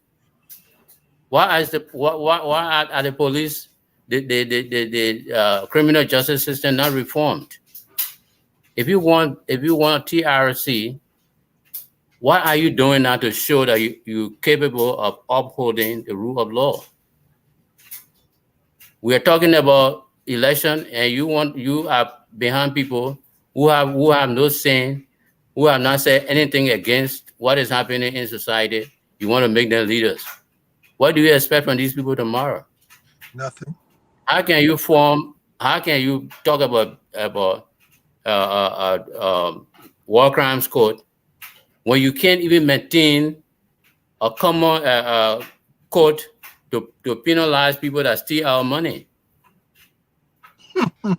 Why are the police, the criminal justice system not reformed? If you want TRC, what are you doing now to show that you're capable of upholding the rule of law? We are talking about election, and you are behind people who have no say, who have not said anything against what is happening in society. You want to make them leaders. What do you expect from these people tomorrow? Nothing. How can you talk about war crimes code when you can't even maintain a common code to penalize people that steal our money?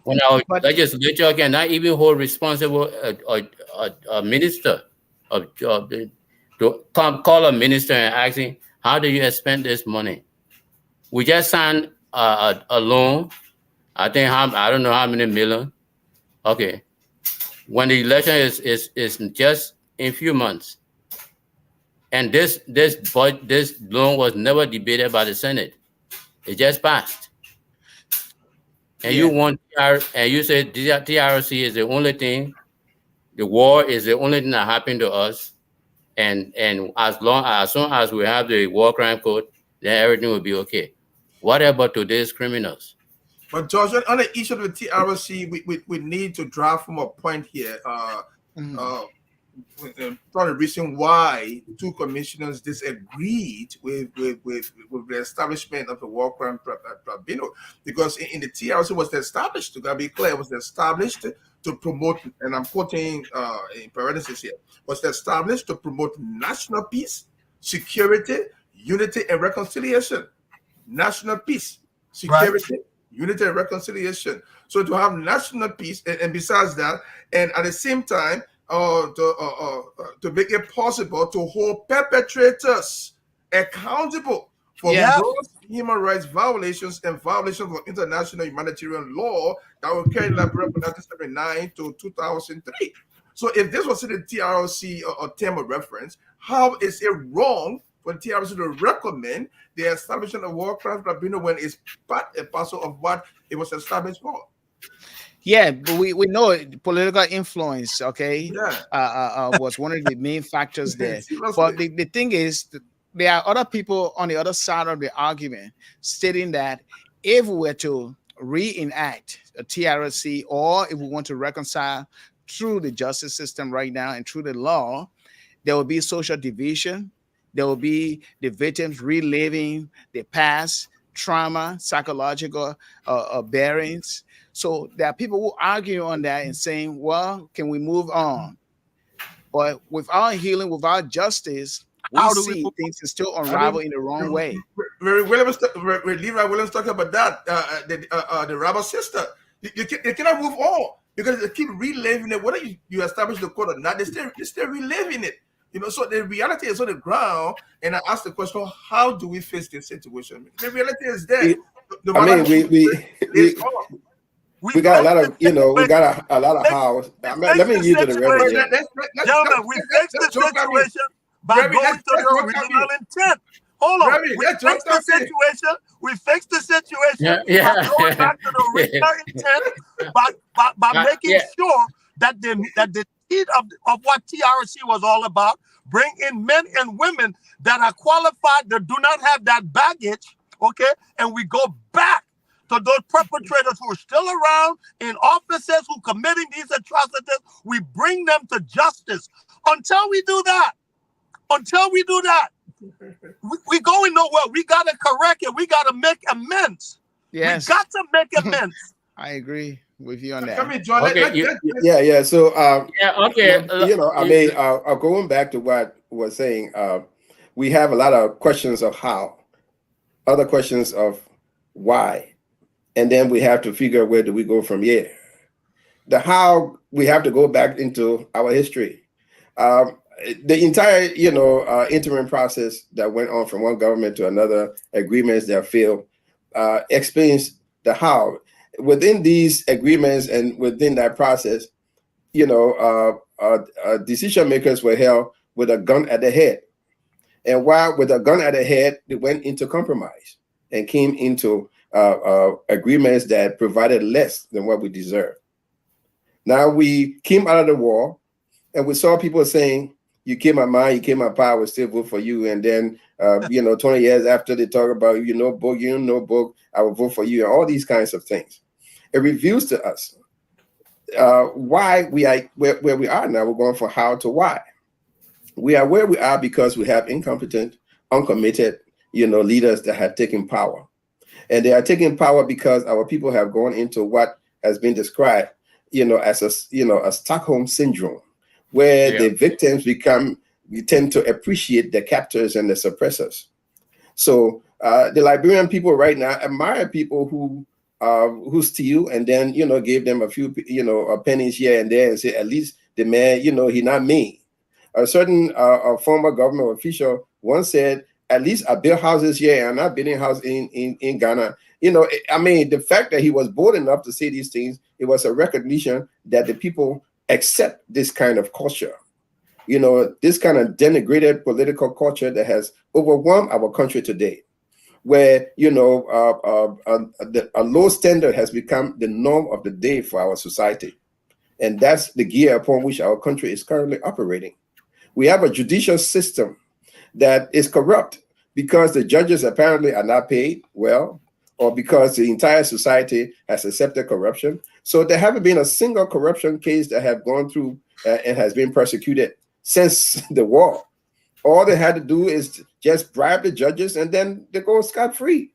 When our legislature cannot even hold responsible a minister to call a minister and asking, how do you spend this money? We just signed a loan. I don't know how many million. Okay, when the election is just in a few months, and this loan was never debated by the Senate. It just passed. and Yeah. you want and you say TRC is the only thing, the war is the only thing that happened to us, and as soon as we have the war crime code, then everything will be okay. What about today's criminals? But George, on the issue of the TRC, we need to draw from a point here. Part of the reason why two commissioners disagreed with the establishment of the war crime tribunal, because in the TRC was established, to be clear, was established to promote, and I'm quoting in parentheses here, was established to promote national peace, security, unity, and reconciliation. National peace, security, unity, and reconciliation. So to have national peace, and besides that, and at the same time, to make it possible to hold perpetrators accountable for gross human rights violations and violations of international humanitarian law that were carried in Liberia from 1979 to 2003. So if this was in the TRC or term of reference, how is it wrong for the TRC to recommend the establishment of war crime tribunal when it's part and parcel of what it was established for? Yeah, but we know political influence, okay, Yeah. was one of the main factors there. Seriously. But the thing is, there are other people on the other side of the argument stating that if we were to reenact a TRC, or if we want to reconcile through the justice system right now and through the law, there will be social division. There will be the victims reliving the past trauma, psychological bearings. So there are people who argue on that and saying, well, can we move on? But without healing, without justice, we see things still unravel in the wrong way. Levi Williams talking about that, the rabbi sister. You cannot move on because they keep reliving it. Whether you establish the code or not, they're still reliving it. So the reality is on the ground. And I asked the question, how do we face this situation? The reality is there. We got a lot of, we got a lot of hows. Let me use the reverend. Gentlemen, we fixed the situation by going to the original intent. Hold on. We fixed the situation. We fixed the situation by going back to the original intent by making sure that the need of what TRC was all about, bring in men and women that are qualified, that do not have that baggage, okay? And we go back to those perpetrators who are still around in offices who are committing these atrocities. We bring them to justice. Until we do that, we going nowhere. We got to correct it. We got to make amends. Yes. We got to make amends. I agree with you on that. Come in, John. Yeah. So, okay. Going back to what was saying, we have a lot of questions of how, other questions of why. And then we have to figure out where do we go from here. The how, we have to go back into our history. The entire, interim process that went on from one government to another, agreements that failed, explains the how. Within these agreements and within that process, decision makers were held with a gun at the head. And while with a gun at the head, they went into compromise and came into agreements that provided less than what we deserve. Now we came out of the war and we saw people saying, you came my mind, you came my power, I will still vote for you. And then, 20 years after they talk about, book, I will vote for you, and all these kinds of things. It reveals to us why we are where we are now. We're going from how to why. We are where we are because we have incompetent, uncommitted, leaders that have taken power. And they are taking power because our people have gone into what has been described, as a Stockholm syndrome, where the victims we tend to appreciate the captors and the suppressors. So the Liberian people right now admire people who steal and then, gave them a few, pennies here and there and say, at least the man, he not me. A certain former government official once said, at least I build houses here and I'm not building house in Ghana. The fact that he was bold enough to say these things, it was a recognition that the people accept this kind of culture. This kind of denigrated political culture that has overwhelmed our country today. where, you know, a low standard has become the norm of the day for our society. And that's the gear upon which our country is currently operating. We have a judicial system that is corrupt because the judges apparently are not paid well, or because the entire society has accepted corruption. So there haven't been a single corruption case that have gone through and has been prosecuted since the war. All they had to do is just bribe the judges and then they go scot-free.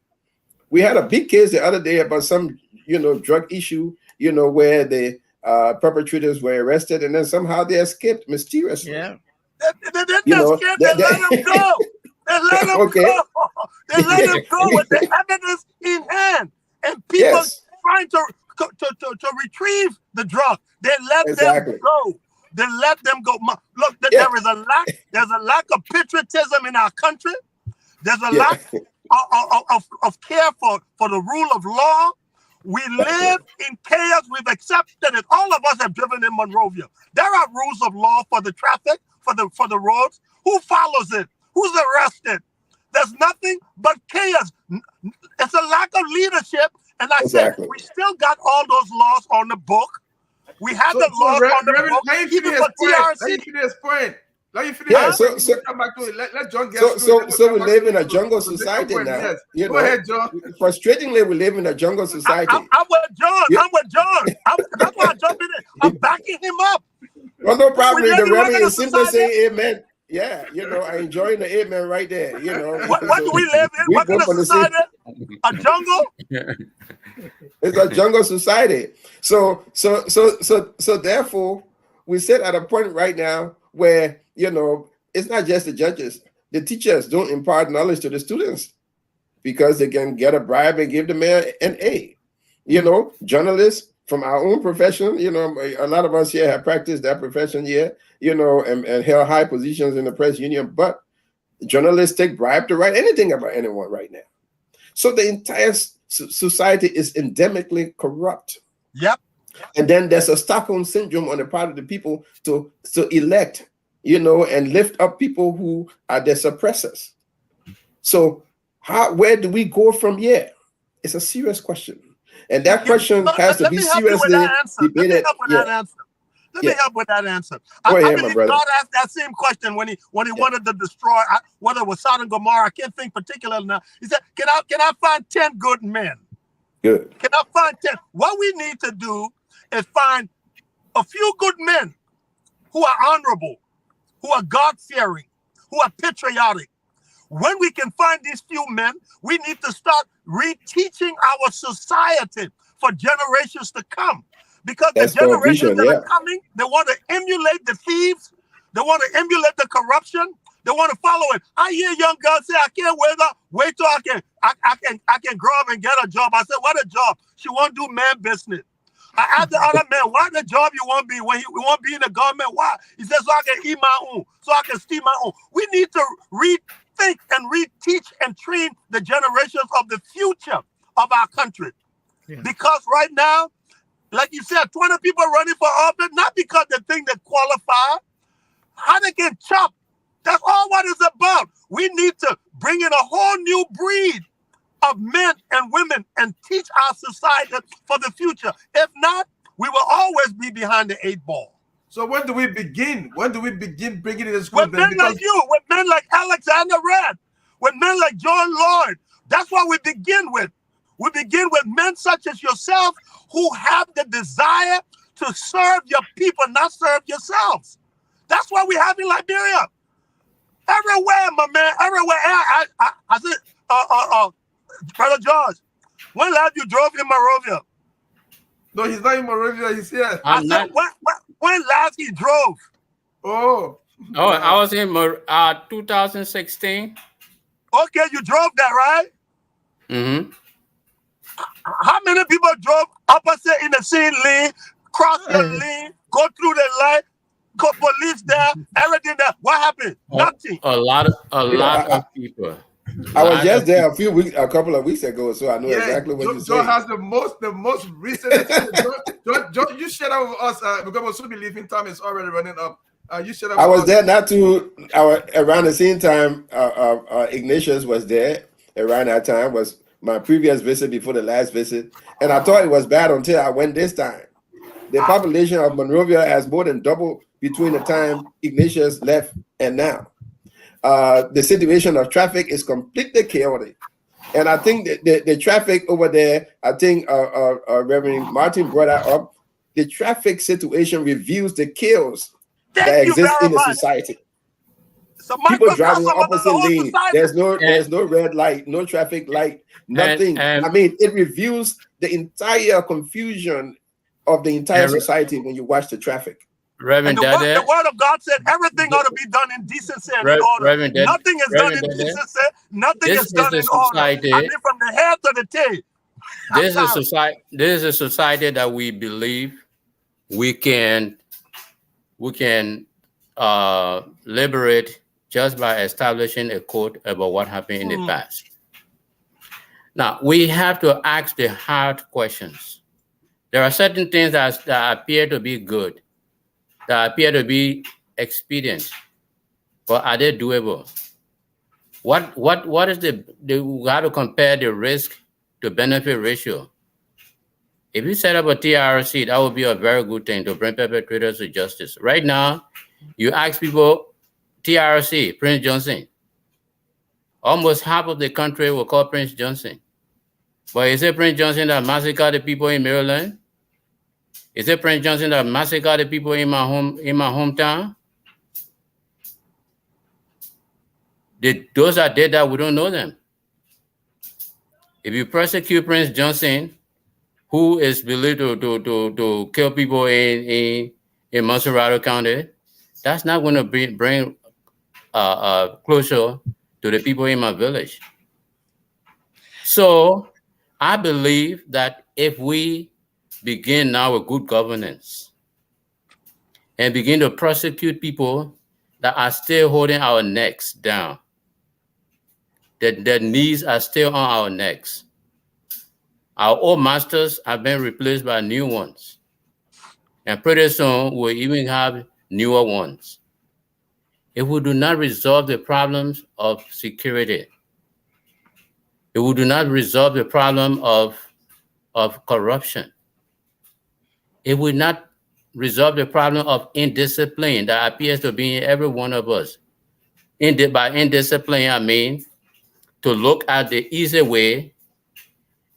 We had a big case the other day about some, you know, drug issue, you know, where the perpetrators were arrested and then somehow they escaped mysteriously. Yeah. They just scared. They let them go. They let them go. They let them go with the evidence in hand, and people trying to retrieve the drug. They let them go. They let them go. Look, there is a lack. There's a lack of patriotism in our country. There's a lack of care for the rule of law. We live in chaos. We've accepted it. All of us have driven in Monrovia. There are rules of law for the traffic, for the roads. Who follows it? Who's arrested? There's nothing but chaos. It's a lack of leadership. And I said, we still got all those laws on the book. We had the laws on the book, even for TRC. Let you finish. Come back to it. Let John get so we live in a jungle society now. Yes. You Go know, ahead, John. Frustratingly, we live in a jungle society. I'm with John. I'm with John. That's why I jumped in it. I'm backing him up. Well, no problem. The Reverend is simply saying amen. Yeah, you know, I enjoy the amen right there. You know, what do we live in? What kind of society? A jungle? It's a jungle society. So therefore, we sit at a point right now where, you know, it's not just the judges. The teachers don't impart knowledge to the students because they can get a bribe and give the man an A. You know, journalists from our own profession, you know, a lot of us here have practiced that profession here, you know, and held high positions in the press union, but journalists take bribe to write anything about anyone right now. So the entire society is endemically corrupt. Yep. And then there's a Stockholm syndrome on the part of the people to elect, you know, and lift up people who are their suppressors. So where do we go from here? It's a serious question. And that question has to be seriously debated. Let me help with that answer. Let me help with that answer. I believe God asked that same question when he wanted to destroy, whether it was Sodom and Gomorrah. I can't think particularly now. He said, can I find 10 good men? Good. Can I find 10? What we need to do is find a few good men who are honorable, who are God-fearing, who are patriotic. When we can find these few men, we need to start reteaching our society for generations to come. Because the generations that are coming, they want to emulate the thieves. They want to emulate the corruption. They want to follow it. I hear young girls say, I can't wait till I can grow up and get a job. I said, what a job? She won't do man business. I asked the other man, what the job you want to be when you want to be in the government? Why? He said, so I can eat my own, so I can steal my own. We need to rethink and reteach and train the generations of the future of our country. Yeah. Because right now, like you said, 20 people running for office, not because they think they qualify, how they can chop. That's all what it's about. We need to bring in a whole new breed of men and women and teach our society for the future. If not, we will always be behind the 8 ball. So when do we begin? When do we begin bringing in the school? With men like you, with men like Alexander Redd, with men like John Lloyd. That's what we begin with. We begin with men such as yourself who have the desire to serve your people, not serve yourselves. That's what we have in Liberia. Everywhere, my man, everywhere. I said, Brother George, when last you drove in Monrovia? No, he's not in Monrovia, he's here. I said, when last he drove? Oh, I was in 2016. Okay, you drove that, right? Mm-hmm. How many people drove opposite in the same lane, cross the lane, go through the light, go police there, everything there? What happened? Nothing. A lot of people. I was just there a couple of weeks ago, so I know exactly what you're saying. John has the most recent. John, you share that with us because we'll soon be leaving. Time is already running up. You share that. I was there not too around the same time. Ignatius was there. around that time was my previous visit before the last visit. And I thought it was bad until I went this time. The population of Monrovia has more than doubled between the time Ignatius left and now. The situation of traffic is completely chaotic. And I think that the traffic over there, I think Reverend Martin brought that up. The traffic situation reveals the chaos that exists in the society. So people driving on opposite lane. There's no red light, no traffic light, nothing. I mean, it reveals the entire confusion of the entire society when you watch the traffic. Reverend Dede, the word of God said everything ought to be done in decency and in order. Nothing is done in decency. Nothing is done in order. I mean, from the head to the tail. This is a society that we believe we can liberate just by establishing a code about what happened in the past. Now, we have to ask the hard questions. There are certain things that appear to be good, that appear to be expedient, but are they doable? What is we have to compare the risk to benefit ratio. If you set up a TRC, that would be a very good thing to bring perpetrators to justice. Right now, you ask people, TRC, Prince Johnson. Almost half of the country will call Prince Johnson. But is it Prince Johnson that massacred the people in Maryland? Is it Prince Johnson that massacred the people in my hometown? Those that did that, we don't know them. If you prosecute Prince Johnson, who is believed to kill people in Monserrado County, that's not going to bring closure to the people in my village. So I believe that if we begin now with good governance and begin to prosecute people that are still holding our necks down, that their knees are still on our necks. Our old masters have been replaced by new ones. And pretty soon we'll even have newer ones. If we do not resolve the problems of security, if we do not resolve the problem of corruption, if we not resolve the problem of indiscipline that appears to be in every one of us, by indiscipline, I mean to look at the easy way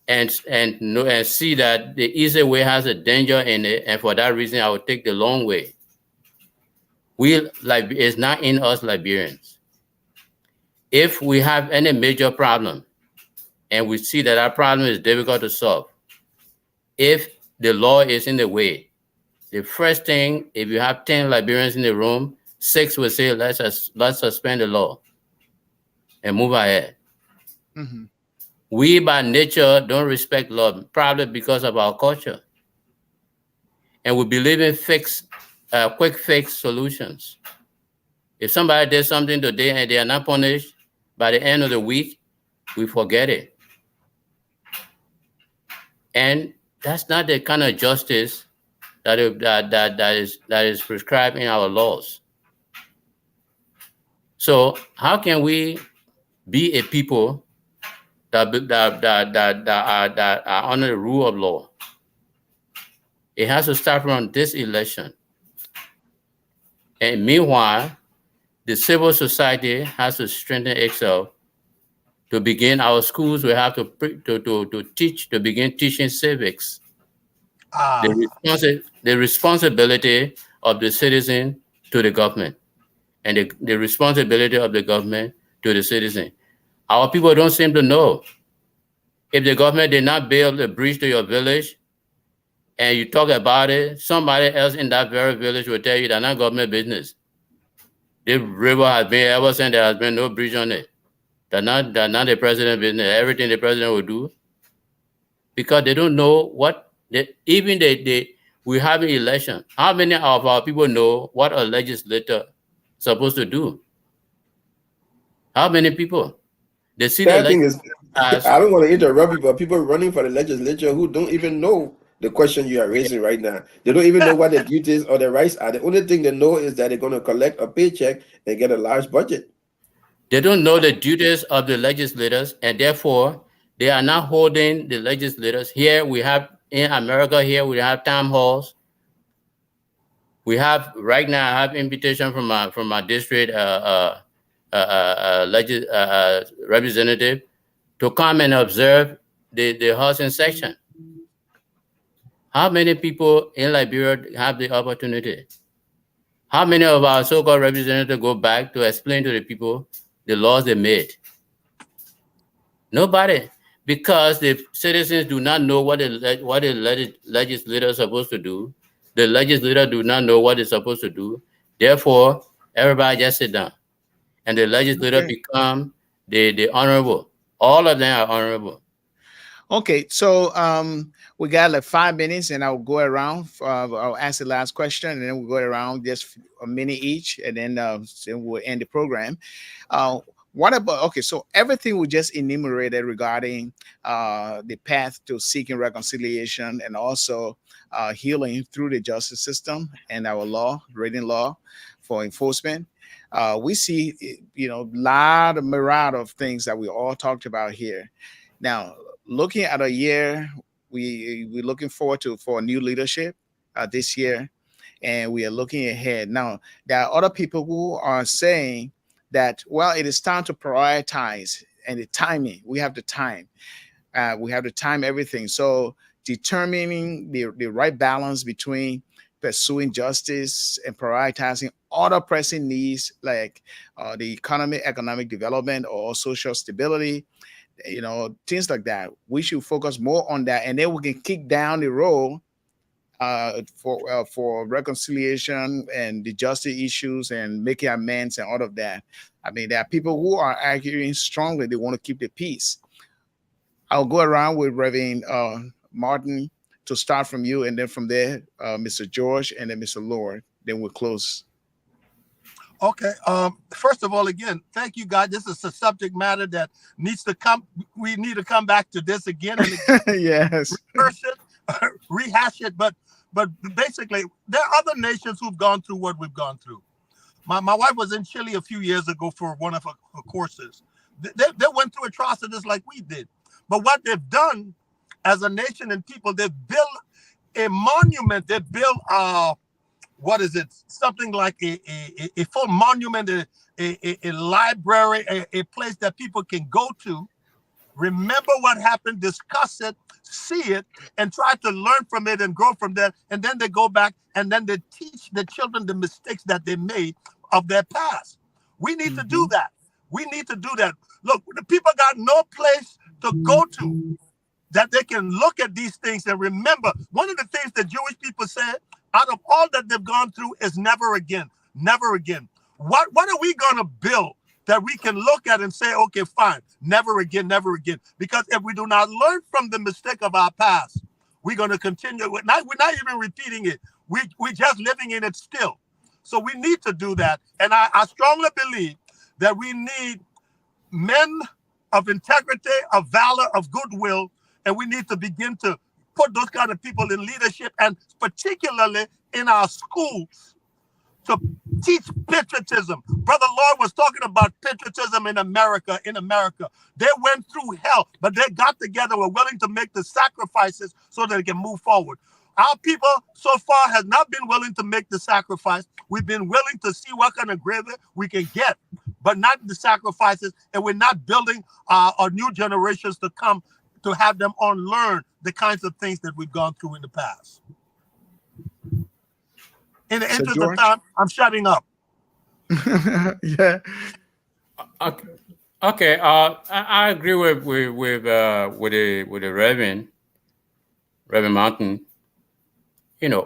and see that the easy way has a danger in it, and for that reason, I will take the long way. It's not in us Liberians. If we have any major problem, and we see that our problem is difficult to solve, if the law is in the way, the first thing, if you have 10 Liberians in the room, 6 will say, let's suspend the law and move ahead. Mm-hmm. We by nature don't respect law, probably because of our culture. And we believe in quick fix solutions. If somebody did something today and they are not punished, by the end of the week, we forget it. And that's not the kind of justice that is prescribed in our laws. So how can we be a people that are under the rule of law? It has to start from this election. And meanwhile, the civil society has to strengthen itself. To begin, our schools will have to begin teaching civics. The responsibility of the citizen to the government, and the responsibility of the government to the citizen. Our people don't seem to know. If the government did not build a bridge to your village, and you talk about it, somebody else in that very village will tell you that's not government business. The river has been, ever since there has been no bridge on it. That's not the president's business. Everything the president will do, because they don't know what, we have an election. How many of our people know what a legislator is supposed to do? How many people? They see that thing is, I don't want to interrupt you, but people running for the legislature who don't even know the question you are raising right now. They don't even know what their duties or their rights are. The only thing they know is that they're going to collect a paycheck and get a large budget. They don't know the duties of the legislators, and therefore they are not holding the legislators. Here we have in America, here we have town halls. We have right now. I have invitation from my district representative to come and observe the housing section. How many people in Liberia have the opportunity? How many of our so-called representatives go back to explain to the people the laws they made? Nobody, because the citizens do not know what the legislator is supposed to do. The legislator do not know what it's supposed to do. Therefore, everybody just sit down, and the legislator become the honorable. All of them are honorable. Okay, so we got like 5 minutes, and I'll go around. I'll ask the last question, and then we'll go around just a minute each, and then we'll end the program. What about, okay, so everything we just enumerated regarding the path to seeking reconciliation and also healing through the justice system and our law, written law for enforcement. We see, myriad of things that we all talked about here. Now, looking at a year, we're looking forward for new leadership this year, and we are looking ahead. Now, there are other people who are saying that, well, it is time to prioritize, and the timing, we have the time. We have to time everything. So determining the right balance between pursuing justice and prioritizing other pressing needs like the economic development or social stability, things like that. We should focus more on that, and then we can kick down the road for reconciliation and the justice issues and making amends and all of that. I mean, there are people who are arguing strongly. They want to keep the peace. I'll go around with Reverend Martin to start from you, and then from there, Mr. George, and then Mr. Lord. Then we'll close. Okay. First of all, again, thank you, God. This is a subject matter that needs to come. We need to come back to this again and again. Yes. Rehearse it, rehash it. But basically, there are other nations who've gone through what we've gone through. My wife was in Chile a few years ago for one of her courses. They went through atrocities like we did. But what they've done as a nation and people, they've built a monument. They built what is it? Something like a full monument, a library, a place that people can go to, remember what happened, discuss it, see it, and try to learn from it and grow from there. And then they go back and then they teach the children the mistakes that they made of their past. We need to do that. We need to do that. Look, the people got no place to go to that they can look at these things and remember. One of the things that Jewish people said, out of all that they've gone through, is never again, never again. What are we going to build that we can look at and say, okay, fine, never again, never again? Because if we do not learn from the mistake of our past, we're going to continue. We're not even repeating it. We're just living in it still. So we need to do that. And I strongly believe that we need men of integrity, of valor, of goodwill, and we need to begin to put those kind of people in leadership, and particularly in our schools, to teach patriotism. Brother Lord was talking about patriotism in America. They went through hell, but they got together, were willing to make the sacrifices so that they can move forward. Our people so far has not been willing to make the sacrifice. We've been willing to see what kind of gravy we can get, but not the sacrifices, and we're not building our new generations to come to have them unlearn the kinds of things that we've gone through in the past. In the interest of time, I'm shutting up. Yeah. Okay. I agree with the Reverend Martin.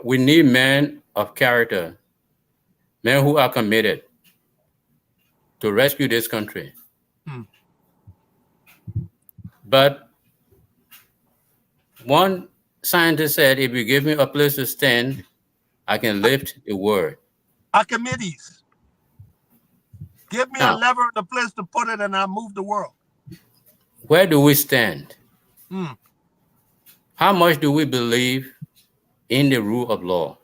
We need men of character, men who are committed to rescue this country. But one scientist said, if you give me a place to stand, I can lift the world. Archimedes. Give me a lever and a place to put it, and I'll move the world. Where do we stand? How much do we believe in the rule of law?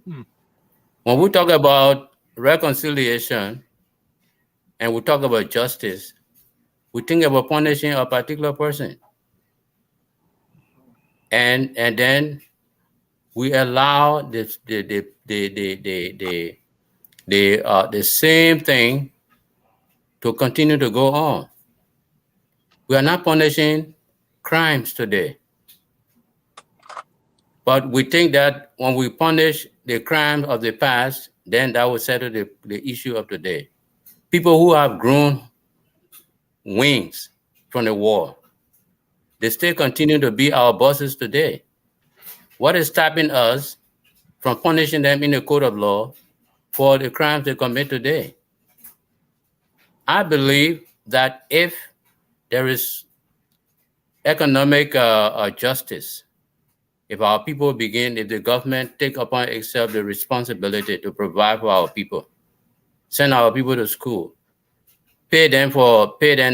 When we talk about reconciliation, and we talk about justice, we think about punishing a particular person. And then we allow the same thing to continue to go on. We are not punishing crimes today, but we think that when we punish the crimes of the past, then that will settle the issue of today. People who have grown wings from the war, they still continue to be our bosses today. What is stopping us from punishing them in the court of law for the crimes they commit today? I believe that if there is economic justice, if our people if the government take upon itself the responsibility to provide for our people, send our people to school, pay them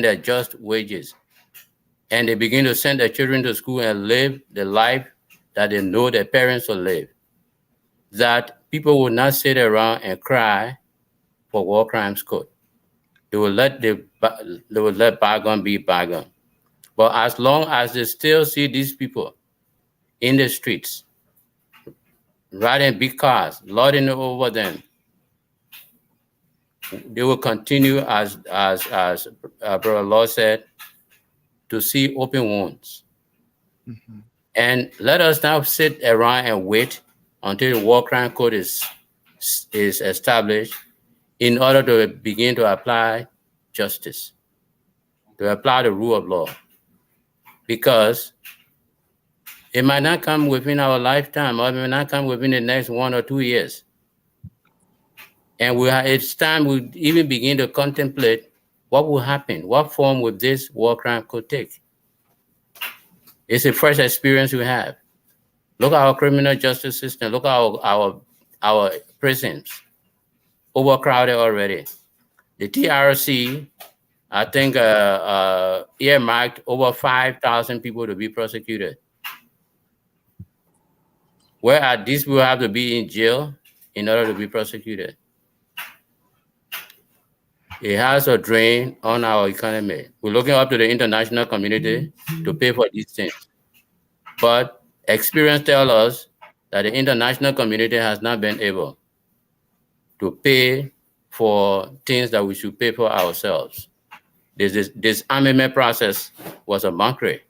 their just wages, and they begin to send their children to school and live the life that they know their parents will live, that people will not sit around and cry for war crimes code. They will let bygone be bygone. But as long as they still see these people in the streets, riding big cars, lording over them, they will continue, as Brother Law said, to see open wounds. Mm-hmm. And let us now sit around and wait until the war crime code is established in order to begin to apply justice, to apply the rule of law. Because it might not come within our lifetime, or it may not come within the next 1 or 2 years. And it's time we even begin to contemplate what will happen, what form would this war crime could take. It's a fresh experience we have. Look at our criminal justice system. Look at our prisons, overcrowded already. The TRC, I think, earmarked over 5,000 people to be prosecuted. Where these people have to be in jail in order to be prosecuted. It has a drain on our economy. We're looking up to the international community to pay for these things. But experience tells us that the international community has not been able to pay for things that we should pay for ourselves. This armament process was a mockery.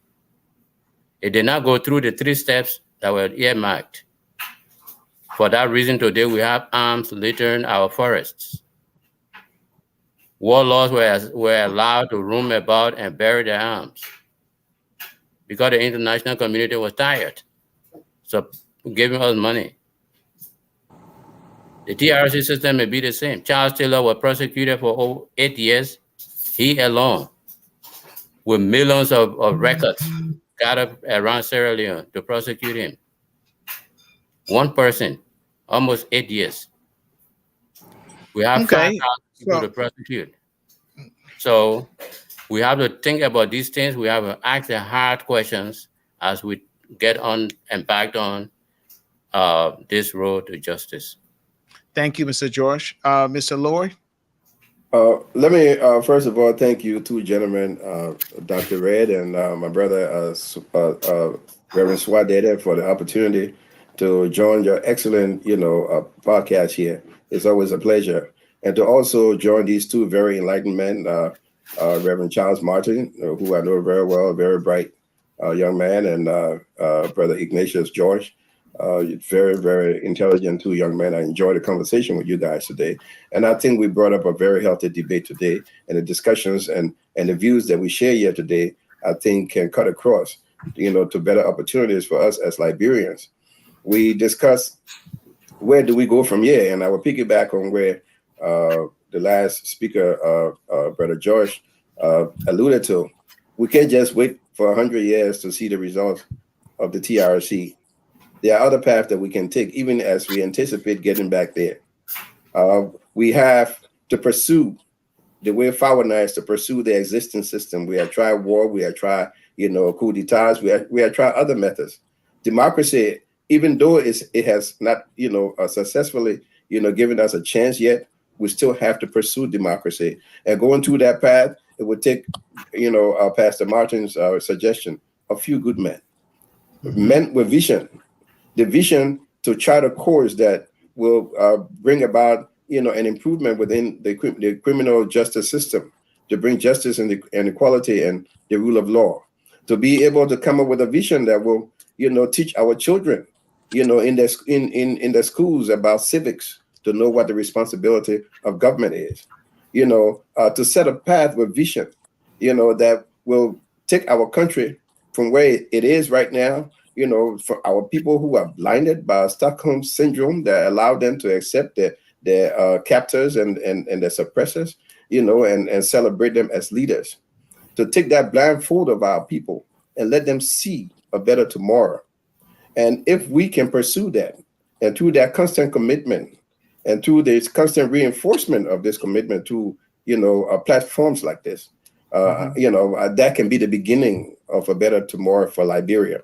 It did not go through the 3 steps that were earmarked. For that reason, today we have arms littering our forests. Warlords were allowed to roam about and bury their arms because the international community was tired. So giving us money. The TRC system may be the same. Charles Taylor was prosecuted for over 8 years. He alone, with millions of records gathered around Sierra Leone to prosecute him. One person, almost 8 years. We have 5,000 people to prosecute. So we have to think about these things. We have to ask the hard questions as we get on and back on this road to justice. Thank you, Mr. George. Mr. Lloyd? Let me, first of all, thank you 2 gentlemen, Dr. Redd and my brother, Reverend Swadede, for the opportunity to join your excellent, podcast here. It's always a pleasure. And to also join these 2 very enlightened men, Reverend Charles Martin, who I know very well, a very bright young man, and Brother Ignatius George, very, very intelligent 2 young men. I enjoyed the conversation with you guys today. And I think we brought up a very healthy debate today, and the discussions and the views that we share here today, I think can cut across, to better opportunities for us as Liberians. We discussed where do we go from here, and I will piggyback on where the last speaker, Brother George, alluded to. We can't just wait for 100 years to see the results of the TRC. There are other paths that we can take, even as we anticipate getting back there. We have to pursue the way forward now is to pursue the existing system. We have tried war, we have tried, coup d'etats, we have tried other methods. Democracy, even though it has not, successfully, given us a chance yet, we still have to pursue democracy. And going through that path, it would take, Pastor Martin's suggestion, a few good men, men with vision, the vision to chart a course that will bring about, an improvement within the criminal justice system, to bring justice and equality and the rule of law, to be able to come up with a vision that will, teach our children, in the schools about civics, to know what the responsibility of government is, to set a path with vision, that will take our country from where it is right now, for our people who are blinded by Stockholm syndrome that allow them to accept their captors and their suppressors, and celebrate them as leaders, to take that blindfold of our people and let them see a better tomorrow. And if we can pursue that, and through that constant commitment, and through this constant reinforcement of this commitment to, platforms like this, that can be the beginning of a better tomorrow for Liberia.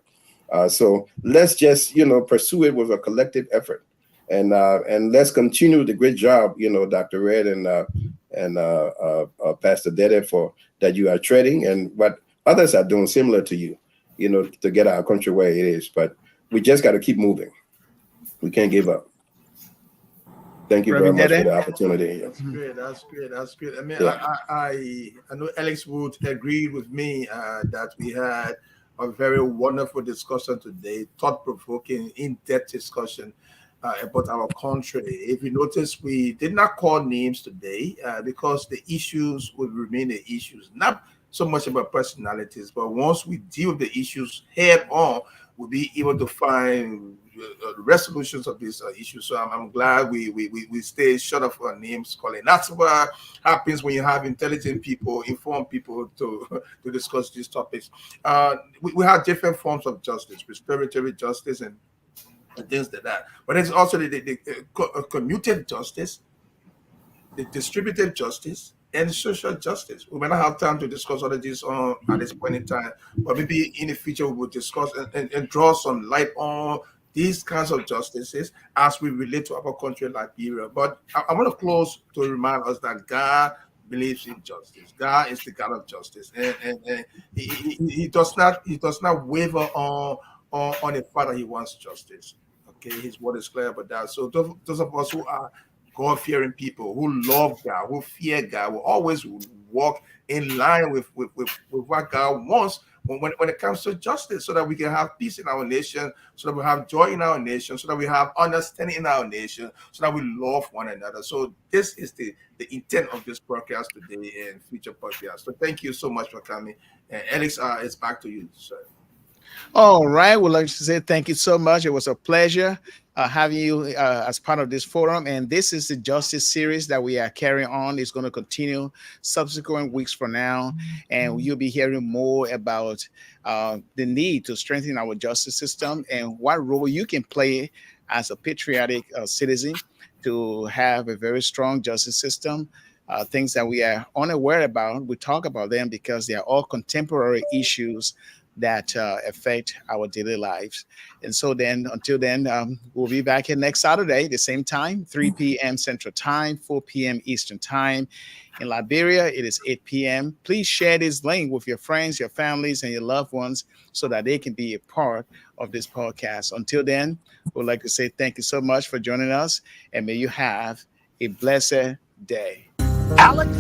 So let's just, pursue it with a collective effort, and let's continue the great job, Dr. Redd and Pastor Dede for that you are treading, and what others are doing similar to you, to get our country where it is. But we just got to keep moving. We can't give up. Thank you very much for the opportunity. That's great. That's great. I mean, Yeah. I know Alex would agree with me that we had a very wonderful discussion today, thought-provoking, in-depth discussion about our country. If you notice, we did not call names today because the issues will remain the issues. Not so much about personalities, but once we deal with the issues head on, we'll be able to find resolutions of these issues. So I'm glad we stay short of our names calling. That's what happens when you have intelligent people, informed people to discuss these topics. We have different forms of justice, restorative justice and things like that. But there's also the commuted justice, the distributive justice, and social justice. We may not have time to discuss all of this at this point in time, but maybe in the future we will discuss and draw some light on these kinds of justices as we relate to our country, Liberia. But I want to close to remind us that God believes in justice. God is the God of justice, and he does not waver on the fact that he wants justice. Okay, his word is clear about that. So those of us who are God-fearing people, who love God, who fear God, will always walk in line with what God wants when it comes to justice, so that we can have peace in our nation, so that we have joy in our nation, so that we have understanding in our nation, so that we love one another. So this is the intent of this podcast today and future podcasts. So thank you so much for coming. And Alex, it's back to you, sir. All right. We'd like to say thank you so much. It was a pleasure having you as part of this forum. And this is the justice series that we are carrying on. It's going to continue subsequent weeks from now. And you'll be hearing more about the need to strengthen our justice system and what role you can play as a patriotic citizen to have a very strong justice system. Things that we are unaware about, we talk about them because they are all contemporary issues that affect our daily lives. And so then, until then, we'll be back here next Saturday, the same time, 3 p.m. Central Time, 4 p.m. Eastern Time. In Liberia, it is 8 p.m. Please share this link with your friends, your families, and your loved ones so that they can be a part of this podcast. Until then, we'd like to say thank you so much for joining us, and may you have a blessed day. Alex